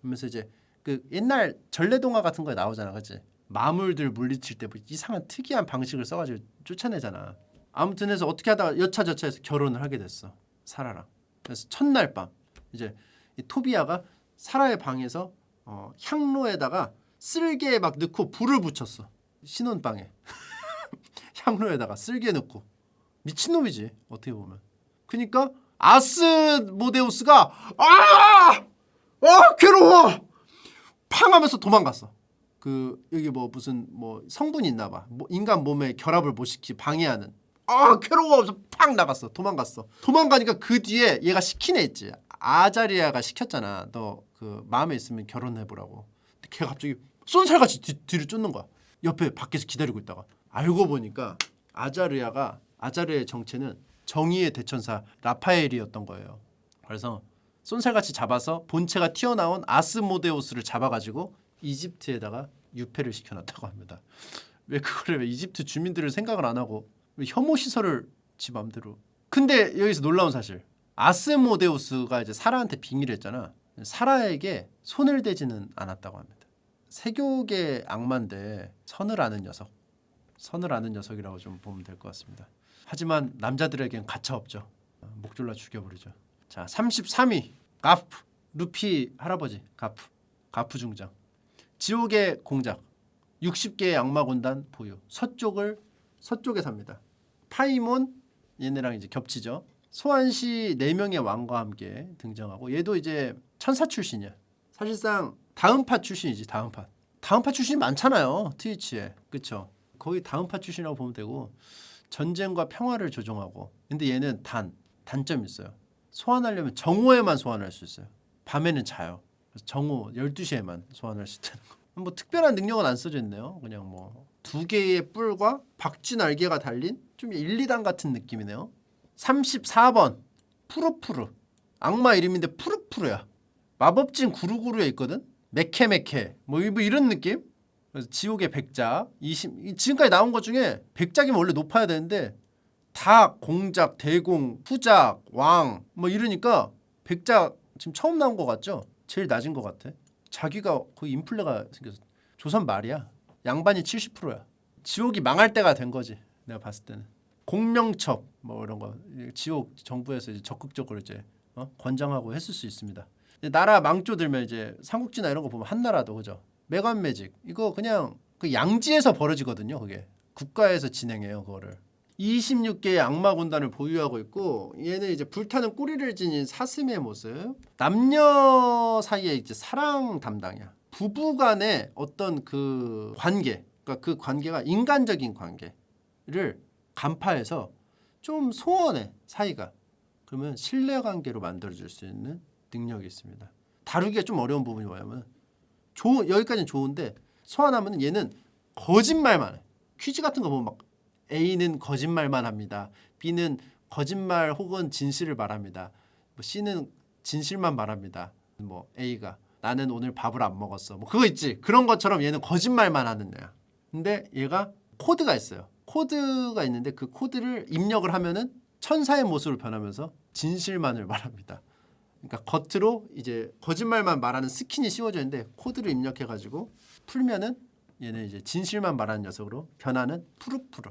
하면서 이제 그 옛날 전래동화 같은 거에 나오잖아, 그렇지? 마물들 물리칠 때 뭐 이상한 특이한 방식을 써가지고 쫓아내잖아. 아무튼 해서 어떻게 하다가 여차저차해서 결혼을 하게 됐어, 사라랑. 그래서 첫날 밤 이제 이 토비아가 사라의 방에서 향로에다가 쓸개 막 넣고 불을 붙였어. 신혼방에. 향로에다가 쓸개 넣고. 미친놈이지 어떻게 보면. 그러니까 아스모데우스가 괴로워 팡 하면서 도망갔어. 그 여기 뭐 무슨 뭐 성분이 있나 봐. 뭐 인간 몸에 결합을 못 시키 방해하는. 괴로워 하면서 팡 나갔어. 도망갔어. 도망가니까 그 뒤에 얘가 시킨 애 있지. 아자리아가 시켰잖아. 너 그 마음에 있으면 결혼해보라고. 걔가 갑자기 쏜살같이 뒤를 쫓는 거야. 옆에 밖에서 기다리고 있다가 알고 보니까 아자르의 정체는 정의의 대천사 라파엘이었던 거예요. 그래서 쏜살같이 잡아서 본체가 튀어나온 아스모데우스를 잡아가지고 이집트에다가 유폐를 시켜놨다고 합니다. 왜 이집트 주민들을 생각을 안 하고 왜 혐오 시설을 지 맘대로. 근데 여기서 놀라운 사실. 아스모데우스가 이제 사라한테 빙의를 했잖아. 사라에게 손을 대지는 않았다고 합니다. 세교계 악마인데 선을 아는 녀석이라고 좀 보면 될 것 같습니다. 하지만 남자들에겐 가차없죠. 목 졸라 죽여버리죠. 자, 33위 가프. 루피 할아버지 가프 중장. 지옥의 공작 60개의 악마 군단 보유. 서쪽에 삽니다. 파이몬 얘네랑 이제 겹치죠. 소환시 4명의 왕과 함께 등장하고 얘도 이제 천사 출신이야. 사실상 다음파 출신이지. 다음파 출신이 많잖아요. 트위치에. 그쵸? 거의 다음파 출신이라고 보면 되고 전쟁과 평화를 조종하고. 근데 얘는 단점이 있어요. 소환하려면 정오에만 소환할 수 있어요. 밤에는 자요. 그래서 정오 12시에만 소환할 수 있다는 거. 뭐 특별한 능력은 안 써져 있네요. 그냥 뭐 2개의 뿔과 박쥐 날개가 달린 좀 1, 2단 같은 느낌이네요. 34번 푸르푸르. 악마 이름인데 푸르푸르야. 마법진 구루구루에 있거든. 메케메케 뭐 이런 느낌. 그래서 지옥의 백작 지금까지 나온 것 중에 백작이면 원래 높아야 되는데 닭, 공작, 대공, 후작, 왕 뭐 이러니까 백작 지금 처음 나온 것 같죠? 제일 낮은 것 같아. 자기가 거의 인플레가 생겼어. 조선 말이야. 양반이 70%야. 지옥이 망할 때가 된 거지. 내가 봤을 때는. 공명첩 뭐 이런 거 지옥 정부에서 이제 적극적으로 이제 권장하고 했을 수 있습니다. 나라 망조 들면 이제 삼국지나 이런 거 보면 한나라도 그죠? 매관매직 이거 그냥 그 양지에서 벌어지거든요. 그게 국가에서 진행해요. 그거를 26개의 악마 군단을 보유하고 있고 얘는 이제 불타는 꼬리를 지닌 사슴의 모습. 남녀 사이에 이제 사랑 담당이야. 부부 간의 어떤 그 관계, 그러니까 그 관계가 인간적인 관계를 간파해서 좀 소원해 사이가. 그러면 신뢰관계로 만들어줄 수 있는 능력이 있습니다. 다루기가 좀 어려운 부분이 뭐냐면 여기까지는 좋은데 소환하면 얘는 거짓말만 해. 퀴즈 같은 거 보면 막 A는 거짓말만 합니다. B는 거짓말 혹은 진실을 말합니다. 뭐 C는 진실만 말합니다. 뭐 A가 나는 오늘 밥을 안 먹었어. 뭐 그거 있지. 그런 것처럼 얘는 거짓말만 하는 애야. 근데 얘가 코드가 있어요. 코드가 있는데 그 코드를 입력을 하면은 천사의 모습으로 변하면서 진실만을 말합니다. 그러니까 겉으로 이제 거짓말만 말하는 스킨이 씌워져 있는데 코드를 입력해가지고 풀면은 얘는 이제 진실만 말하는 녀석으로 변하는 푸르푸르.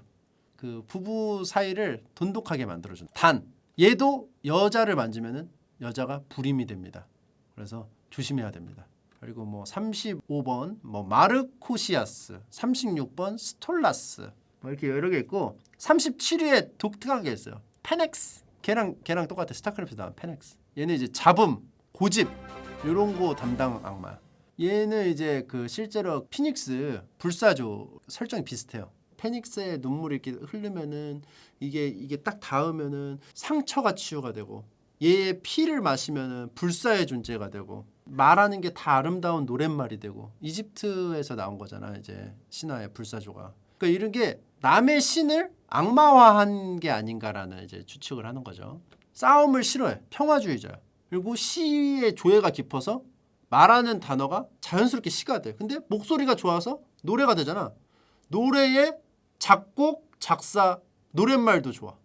그 부부 사이를 돈독하게 만들어준다. 단 얘도 여자를 만지면은 여자가 불임이 됩니다. 그래서 조심해야 됩니다. 그리고 뭐 35번 뭐 마르코시아스, 36번 스톨라스 뭐 이렇게 여러 개 있고 37위에 독특한 게 있어요. 페넥스. 걔랑 똑같아. 스타크래프트 나온 페넥스. 얘는 이제 잡음, 고집 이런 거 담당 악마. 얘는 이제 그 실제로 피닉스 불사조 설정이 비슷해요. 페닉스의 눈물이 이렇게 흐르면은 이게 딱 닿으면은 상처가 치유가 되고 얘의 피를 마시면은 불사의 존재가 되고 말하는 게 다 아름다운 노랫말이 되고 이집트에서 나온 거잖아. 이제 신화의 불사조가. 그러니까 이런 게 남의 신을 악마화한 게 아닌가라는 이제 추측을 하는 거죠. 싸움을 싫어해. 평화주의자야. 그리고 시의 조예가 깊어서 말하는 단어가 자연스럽게 시가 돼. 근데 목소리가 좋아서 노래가 되잖아. 노래에 작곡, 작사, 노랫말도 좋아.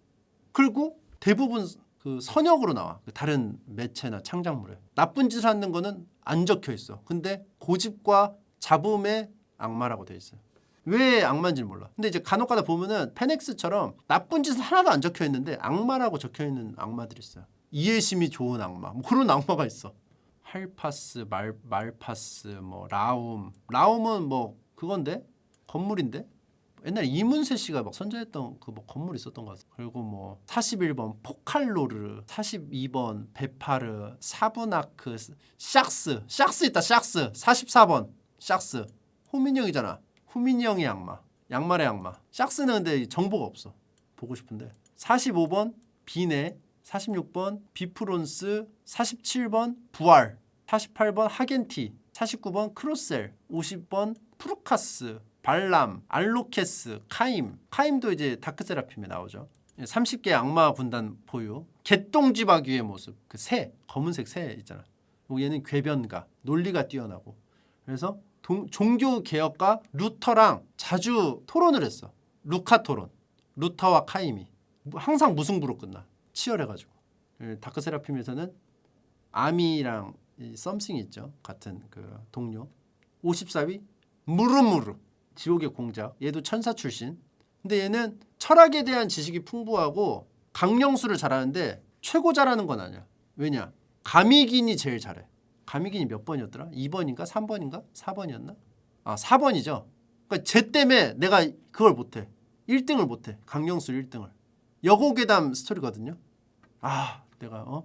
그리고 대부분 그 선역으로 나와. 다른 매체나 창작물에. 나쁜 짓을 하는 거는 안 적혀 있어. 근데 고집과 잡음의 악마라고 돼 있어요. 왜 악마인지 몰라. 근데 이제 간혹가다 보면은 페넥스처럼 나쁜 짓은 하나도 안 적혀 있는데 악마라고 적혀 있는 악마들이 있어요. 이해심이 좋은 악마. 뭐 그런 악마가 있어. 할파스, 말파스, 뭐 라움은 뭐 그건데 건물인데 옛날에 이문세 씨가 막 선전했던 그 뭐 건물 있었던 것 같아. 그리고 뭐 41번 포칼로르, 42번 베파르, 사브나크, 샥스 있다. 샥스 44번 샥스 호민형이잖아. 후민형의 악마, 양말의 악마. 샥스는 근데 정보가 없어. 보고 싶은데 45번 비네, 46번 비프론스, 47번 부활, 48번 하겐티, 49번 크로셀, 50번 프루카스, 발람, 알로케스, 카임도 이제 다크세라핌에 나오죠. 30개 악마 군단 보유. 개똥쥐바귀의 모습. 그 새, 검은색 새 있잖아. 얘는 궤변가, 논리가 뛰어나고. 그래서 종교 개혁가 루터랑 자주 토론을 했어. 루카 토론. 루터와 카임이 항상 무승부로 끝나. 치열해가지고. 다크세라핌에서는 아미랑 썸씽이 있죠. 같은 그 동료. 54위 무르무르. 지옥의 공작. 얘도 천사 출신. 근데 얘는 철학에 대한 지식이 풍부하고 강령술을 잘하는데 최고 잘하는 건 아니야. 왜냐? 가미긴이 제일 잘해. 가미긴이 몇 번이었더라? 2번인가? 3번인가? 4번이었나? 아 4번이죠. 그러니까 쟤 때문에 내가 그걸 못해. 1등을 못해. 강령술 1등을. 여고괴담 스토리거든요. 아 내가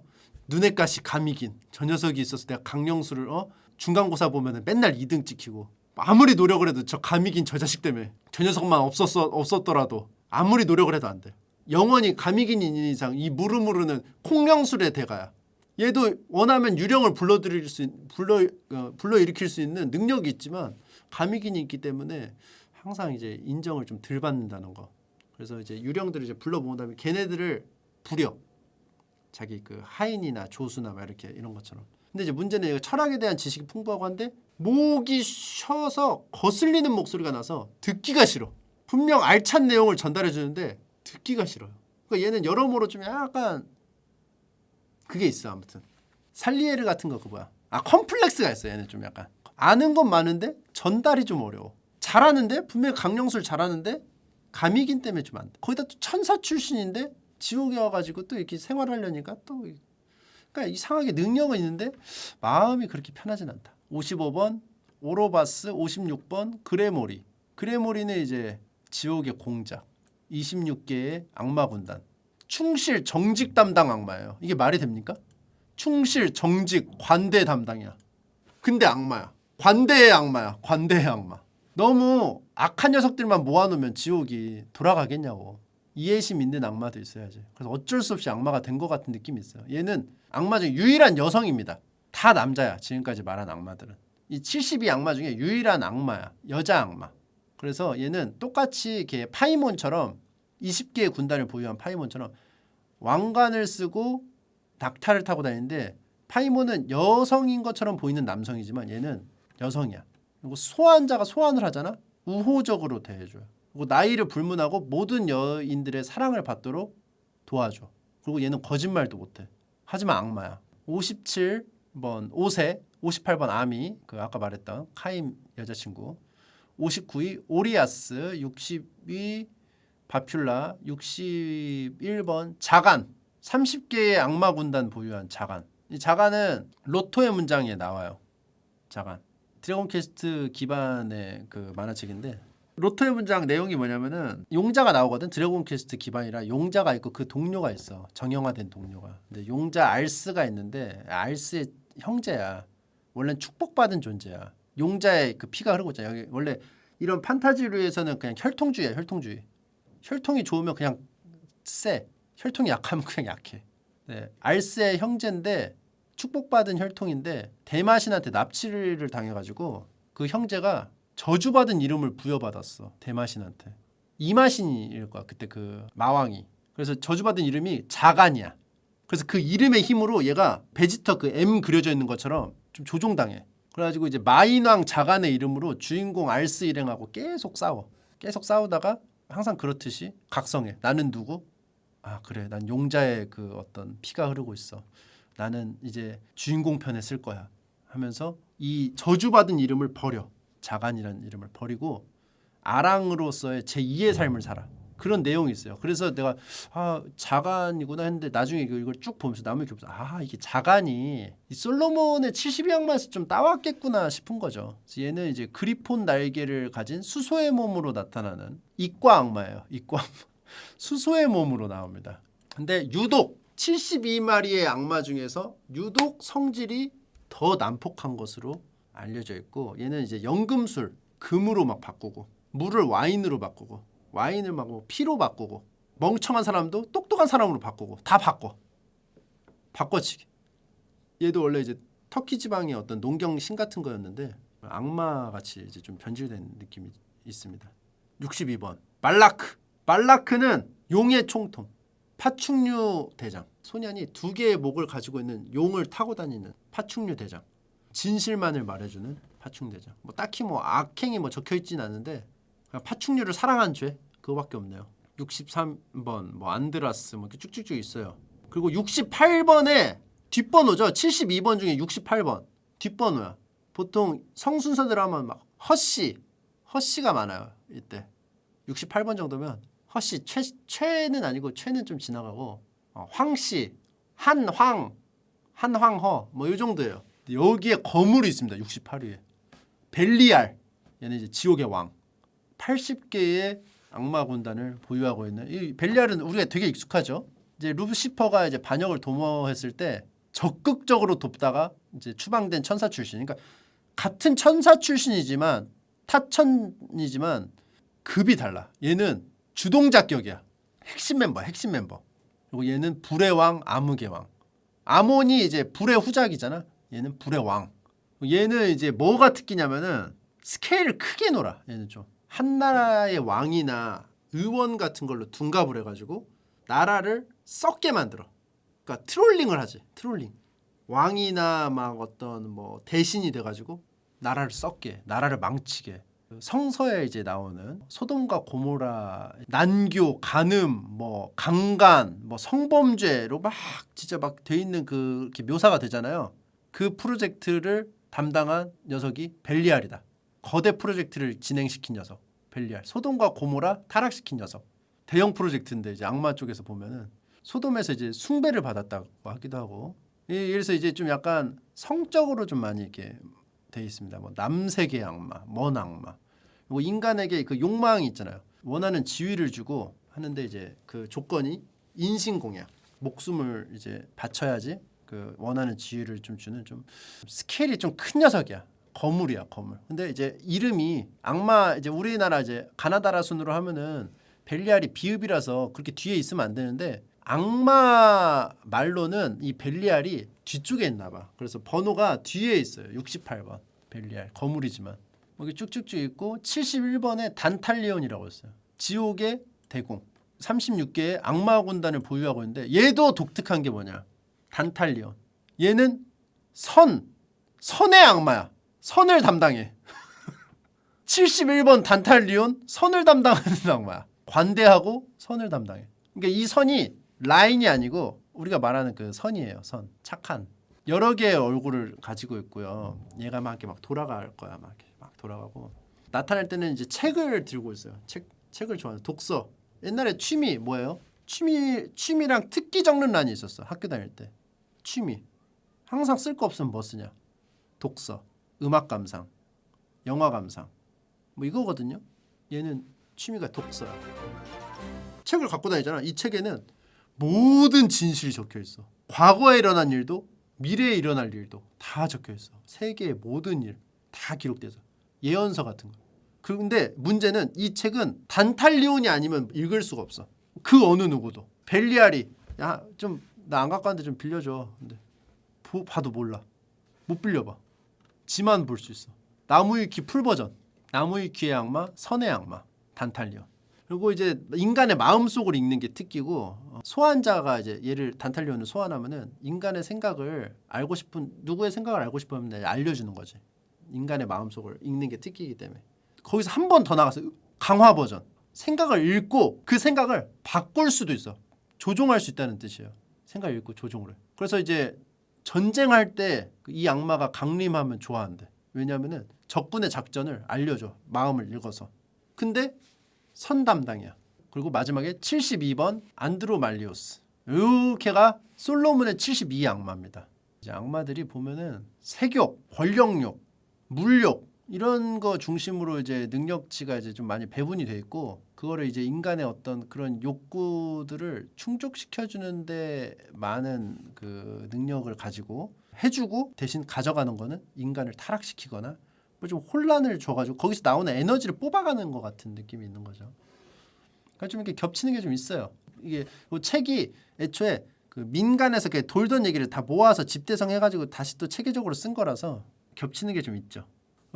눈엣가시 가미긴 저 녀석이 있어서 내가 강령술을 중간고사 보면 맨날 2등 찍히고 아무리 노력을 해도 저 가미긴 저 자식 때문에 저 녀석만 없었더라도 아무리 노력을 해도 안 돼. 영원히 가미긴 있는 이상 이 무르무르는 콩령술의 대가야. 얘도 원하면 유령을 불러일으킬 수 있는 능력이 있지만 가미긴이 있기 때문에 항상 이제 인정을 좀 덜 받는다는 거. 그래서 이제 유령들을 이제 불러모은 다음에 걔네들을 부려. 자기 그 하인이나 조수나 막 이렇게 이런 것처럼. 근데 이제 문제는 얘가 철학에 대한 지식이 풍부하고 한데 목이 쉬어서 거슬리는 목소리가 나서 듣기가 싫어. 분명 알찬 내용을 전달해 주는데 듣기가 싫어요. 그러니까 얘는 여러모로 좀 약간 그게 있어. 아무튼 살리에르 같은 거 그 뭐야? 컴플렉스가 있어. 얘는 좀 약간 아는 건 많은데 전달이 좀 어려워. 잘하는데 분명히 강령술 잘하는데 가미긴 때문에 좀 안 돼. 거기다 또 천사 출신인데 지옥에 와가지고 또 이렇게 생활하려니까 또 그러니까 이상하게 능력은 있는데 마음이 그렇게 편하진 않다. 55번 오로바스, 56번 그레모리. 그레모리는 이제 지옥의 공작. 26개의 악마 군단. 충실 정직 담당 악마예요. 이게 말이 됩니까? 충실 정직 관대 담당이야. 근데 악마야. 관대의 악마야. 관대의 악마. 너무 악한 녀석들만 모아놓으면 지옥이 돌아가겠냐고. 이해심 있는 악마도 있어야지. 그래서 어쩔 수 없이 악마가 된 것 같은 느낌이 있어요. 얘는 악마 중 유일한 여성입니다. 다 남자야. 지금까지 말한 악마들은. 이 72 악마 중에 유일한 악마야. 여자 악마. 그래서 얘는 똑같이 이렇게 파이몬처럼 20개의 군단을 보유한 파이몬처럼 왕관을 쓰고 낙타를 타고 다니는데 파이몬은 여성인 것처럼 보이는 남성이지만 얘는 여성이야. 그리고 소환자가 소환을 하잖아. 우호적으로 대해줘요. 그리고 나이를 불문하고 모든 여인들의 사랑을 받도록 도와줘. 그리고 얘는 거짓말도 못해. 하지만 악마야. 57번 5세 58번 아미 그 아까 말했던 카임 여자친구 59위 오리아스 62 바퓰라 61번 자간 30개의 악마 군단 보유한 자간. 이 자간은 로토의 문장에 나와요. 자간. 드래곤 퀘스트 기반의 그 만화책인데 로토의 문장 내용이 뭐냐면은 용자가 나오거든. 드래곤 퀘스트 기반이라 용자가 있고 그 동료가 있어. 정형화된 동료가. 근데 용자 알스가 있는데 알스의 형제야. 원래는 축복받은 존재야. 용자의 그 피가 흐르고 있잖아. 여기 원래 이런 판타지류에서는 그냥 혈통주의야. 혈통주의. 혈통이 좋으면 그냥 세. 혈통이 약하면 그냥 약해. 네. 알스의 형제인데 축복받은 혈통인데 대마신한테 납치를 당해가지고 그 형제가 저주받은 이름을 부여받았어. 대마신한테. 이마신일 거야. 그때 그 마왕이. 그래서 저주받은 이름이 자간이야. 그래서 그 이름의 힘으로 얘가 베지터 그 M 그려져 있는 것처럼 좀 조종당해. 그래가지고 이제 마인왕 자간의 이름으로 주인공 알스 일행하고 계속 싸워. 계속 싸우다가 항상 그렇듯이 각성해. 나는 누구? 아 그래. 난 용자의 그 어떤 피가 흐르고 있어. 나는 이제 주인공 편에 쓸 거야. 하면서 이 저주받은 이름을 버려. 자간이라는 이름을 버리고 아랑으로서의 제2의 삶을 살아. 그런 내용이 있어요. 그래서 내가 자간이구나 했는데 나중에 이걸 쭉 보면서 남을 보면서 이게 자간이 이 솔로몬의 72악마에서 좀 따왔겠구나 싶은 거죠. 그래서 얘는 이제 그리폰 날개를 가진 수소의 몸으로 나타나는 이과 악마예요. 이과 수소의 몸으로 나옵니다. 근데 유독 72마리의 악마 중에서 유독 성질이 더 난폭한 것으로 알려져 있고 얘는 이제 연금술 금으로 막 바꾸고 물을 와인으로 바꾸고 와인을 막 피로 바꾸고 멍청한 사람도 똑똑한 사람으로 바꾸고 다 바꿔치기. 얘도 원래 이제 터키 지방의 어떤 농경신 같은 거였는데 악마같이 이제 좀 변질된 느낌이 있습니다. 62번 말라크는 용의 총통 파충류 대장. 소년이 2개의 목을 가지고 있는 용을 타고 다니는 파충류 대장. 진실만을 말해주는 파충류 대장. 뭐 딱히 뭐 악행이 뭐 적혀있진 않은데 그냥 파충류를 사랑한 죄 그거밖에 없네요. 63번 뭐 안드라스 뭐 이렇게 쭉쭉쭉 있어요. 그리고 68번에 뒷번호죠. 72번 중에 68번 뒷번호야. 보통 성순서대로 하면 막 허씨가 많아요. 이때 68번 정도면 허씨 최는 아니고 최는 좀 지나가고 황씨 한황허 뭐 이 정도예요. 여기에 거물이 있습니다. 68위에 벨리알. 얘는 이제 지옥의 왕. 80개의 악마 군단을 보유하고 있는 이 벨리알은 우리가 되게 익숙하죠. 이제 루시퍼가 이제 반역을 도모했을 때 적극적으로 돕다가 이제 추방된 천사 출신. 그러니까 같은 천사 출신이지만 타천이지만 급이 달라. 얘는 주동자격이야. 핵심 멤버. 그리고 얘는 불의 왕, 암흑의 왕. 아몬이 이제 불의 후작이잖아. 얘는 불의 왕. 얘는 이제 뭐가 특기냐면은 스케일을 크게 놀아. 얘는 좀 한 나라의 왕이나 의원 같은 걸로 둔갑을 해가지고 나라를 썩게 만들어. 그러니까 트롤링을 하지. 트롤링. 왕이나 막 어떤 뭐 대신이 돼가지고 나라를 썩게, 나라를 망치게. 성서에 이제 나오는 소돔과 고모라 난교, 간음, 뭐 강간, 뭐 성범죄로 막 진짜 막 돼 있는 그 이렇게 묘사가 되잖아요. 그 프로젝트를 담당한 녀석이 벨리알이다. 거대 프로젝트를 진행시킨 녀석 벨리알. 소돔과 고모라 타락시킨 녀석. 대형 프로젝트인데 이제 악마 쪽에서 보면은 소돔에서 이제 숭배를 받았다고 하기도 하고. 그래서 이제 좀 약간 성적으로 좀 많이 이렇게 돼 있습니다. 뭐 남세계 악마, 먼 악마. 그리고 인간에게 그 욕망이 있잖아요. 원하는 지위를 주고 하는데 이제 그 조건이 인신공양. 목숨을 이제 바쳐야지 그 원하는 지위를 좀 주는 좀 스케일이 좀 큰 녀석이야. 거물이야, 거물. 근데 이제 이름이 악마 이제 우리나라 이제 가나다라 순으로 하면은 벨리알이 비읍이라서 그렇게 뒤에 있으면 안 되는데 악마 말로는 이 벨리알이 뒤쪽에 있나 봐. 그래서 번호가 뒤에 있어요. 68번. 벨리알. 거물이지만. 여기 쭉쭉쭉 있고 71번에 단탈리온이라고 했어요. 지옥의 대공. 36개의 악마 군단을 보유하고 있는데 얘도 독특한 게 뭐냐. 단탈리온. 얘는 선의 악마야. 선을 담당해. 71번 단탈리온 선을 담당하는 악마야. 관대하고 선을 담당해. 그러니까 이 선이 라인이 아니고 우리가 말하는 그 선이에요. 선. 착한. 여러 개의 얼굴을 가지고 있고요. 얘가 막 이렇게 막 돌아갈 거야. 막 이렇게 막 돌아가고. 나타날 때는 이제 책을 들고 있어요. 책을 좋아하는 독서. 옛날에 취미 뭐예요? 취미랑 특기 적는 란이 있었어. 학교 다닐 때. 취미. 항상 쓸 거 없으면 뭐 쓰냐? 독서, 음악 감상, 영화 감상. 뭐 이거거든요. 얘는 취미가 독서야. 책을 갖고 다니잖아. 이 책에는 모든 진실이 적혀 있어. 과거에 일어난 일도 미래에 일어날 일도 다 적혀 있어. 세계의 모든 일 다 기록돼서 예언서 같은 거. 그런데 문제는 이 책은 단탈리온이 아니면 읽을 수가 없어. 그 어느 누구도. 벨리알이 야 좀 나 안 갖고 왔는데 좀 빌려줘. 근데 봐도 몰라. 못 빌려봐. 지만 볼 수 있어. 나무위키 풀 버전. 나무위키의 악마, 선의 악마, 단탈리온. 그리고 이제 인간의 마음속을 읽는 게 특기고 소환자가 이제 얘를 단탈리온을 소환하면은 인간의 생각을 알고 싶은 누구의 생각을 알고 싶으면 알려주는 거지. 인간의 마음속을 읽는 게 특기이기 때문에 거기서 한 번 더 나가서 강화 버전. 생각을 읽고 그 생각을 바꿀 수도 있어. 조종할 수 있다는 뜻이에요. 생각을 읽고 조종을 해. 그래서 이제 전쟁할 때 이 악마가 강림하면 좋아한대. 왜냐하면은 적군의 작전을 알려줘. 마음을 읽어서. 근데 선 담당이야. 그리고 마지막에 72번 안드로말리오스. 요 걔가 솔로몬의 72 악마입니다. 이제 악마들이 보면은 세욕, 권력욕, 물욕 이런 거 중심으로 이제 능력치가 이제 좀 많이 배분이 돼 있고 그거를 이제 인간의 어떤 그런 욕구들을 충족시켜 주는데 많은 그 능력을 가지고 해주고 대신 가져가는 거는 인간을 타락시키거나 뭐 좀 혼란을 줘가지고 거기서 나오는 에너지를 뽑아가는 것 같은 느낌이 있는 거죠. 그러니까 좀 이렇게 겹치는 게 좀 있어요. 이게 책이 애초에 그 민간에서 돌던 얘기를 다 모아서 집대성해가지고 다시 또 체계적으로 쓴 거라서 겹치는 게 좀 있죠.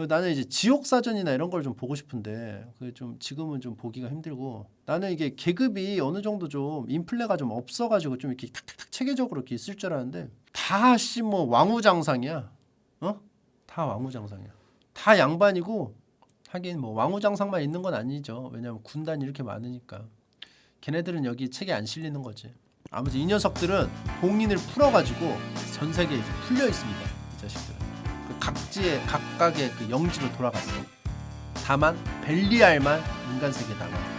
나는 이제 지옥 사전이나 이런 걸 좀 보고 싶은데 그게 좀 지금은 좀 보기가 힘들고 나는 이게 계급이 어느 정도 좀 인플레가 좀 없어가지고 좀 이렇게 탁탁탁 체계적으로 이렇게 있을 줄 알았는데 다 뭐 왕우장상이야. 다 왕우장상이야. 다 양반이고 하긴 뭐 왕우장상만 있는 건 아니죠. 왜냐면 군단이 이렇게 많으니까. 걔네들은 여기 책에 안 실리는 거지. 아무튼 이 녀석들은 봉인을 풀어가지고 전 세계에 풀려 있습니다. 이 자식들은. 각지의 각각의 그 영지로 돌아갔어. 다만 벨리알만 인간 세계에 남았고.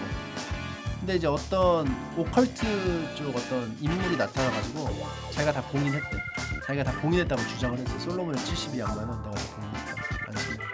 근데 이제 어떤 오컬트 쪽 어떤 인물이 나타나가지고 자기가 다 봉인했대. 자기가 다 봉인했다고 주장을 했어. 솔로몬의 72 악마는 내가 다 봉인했다.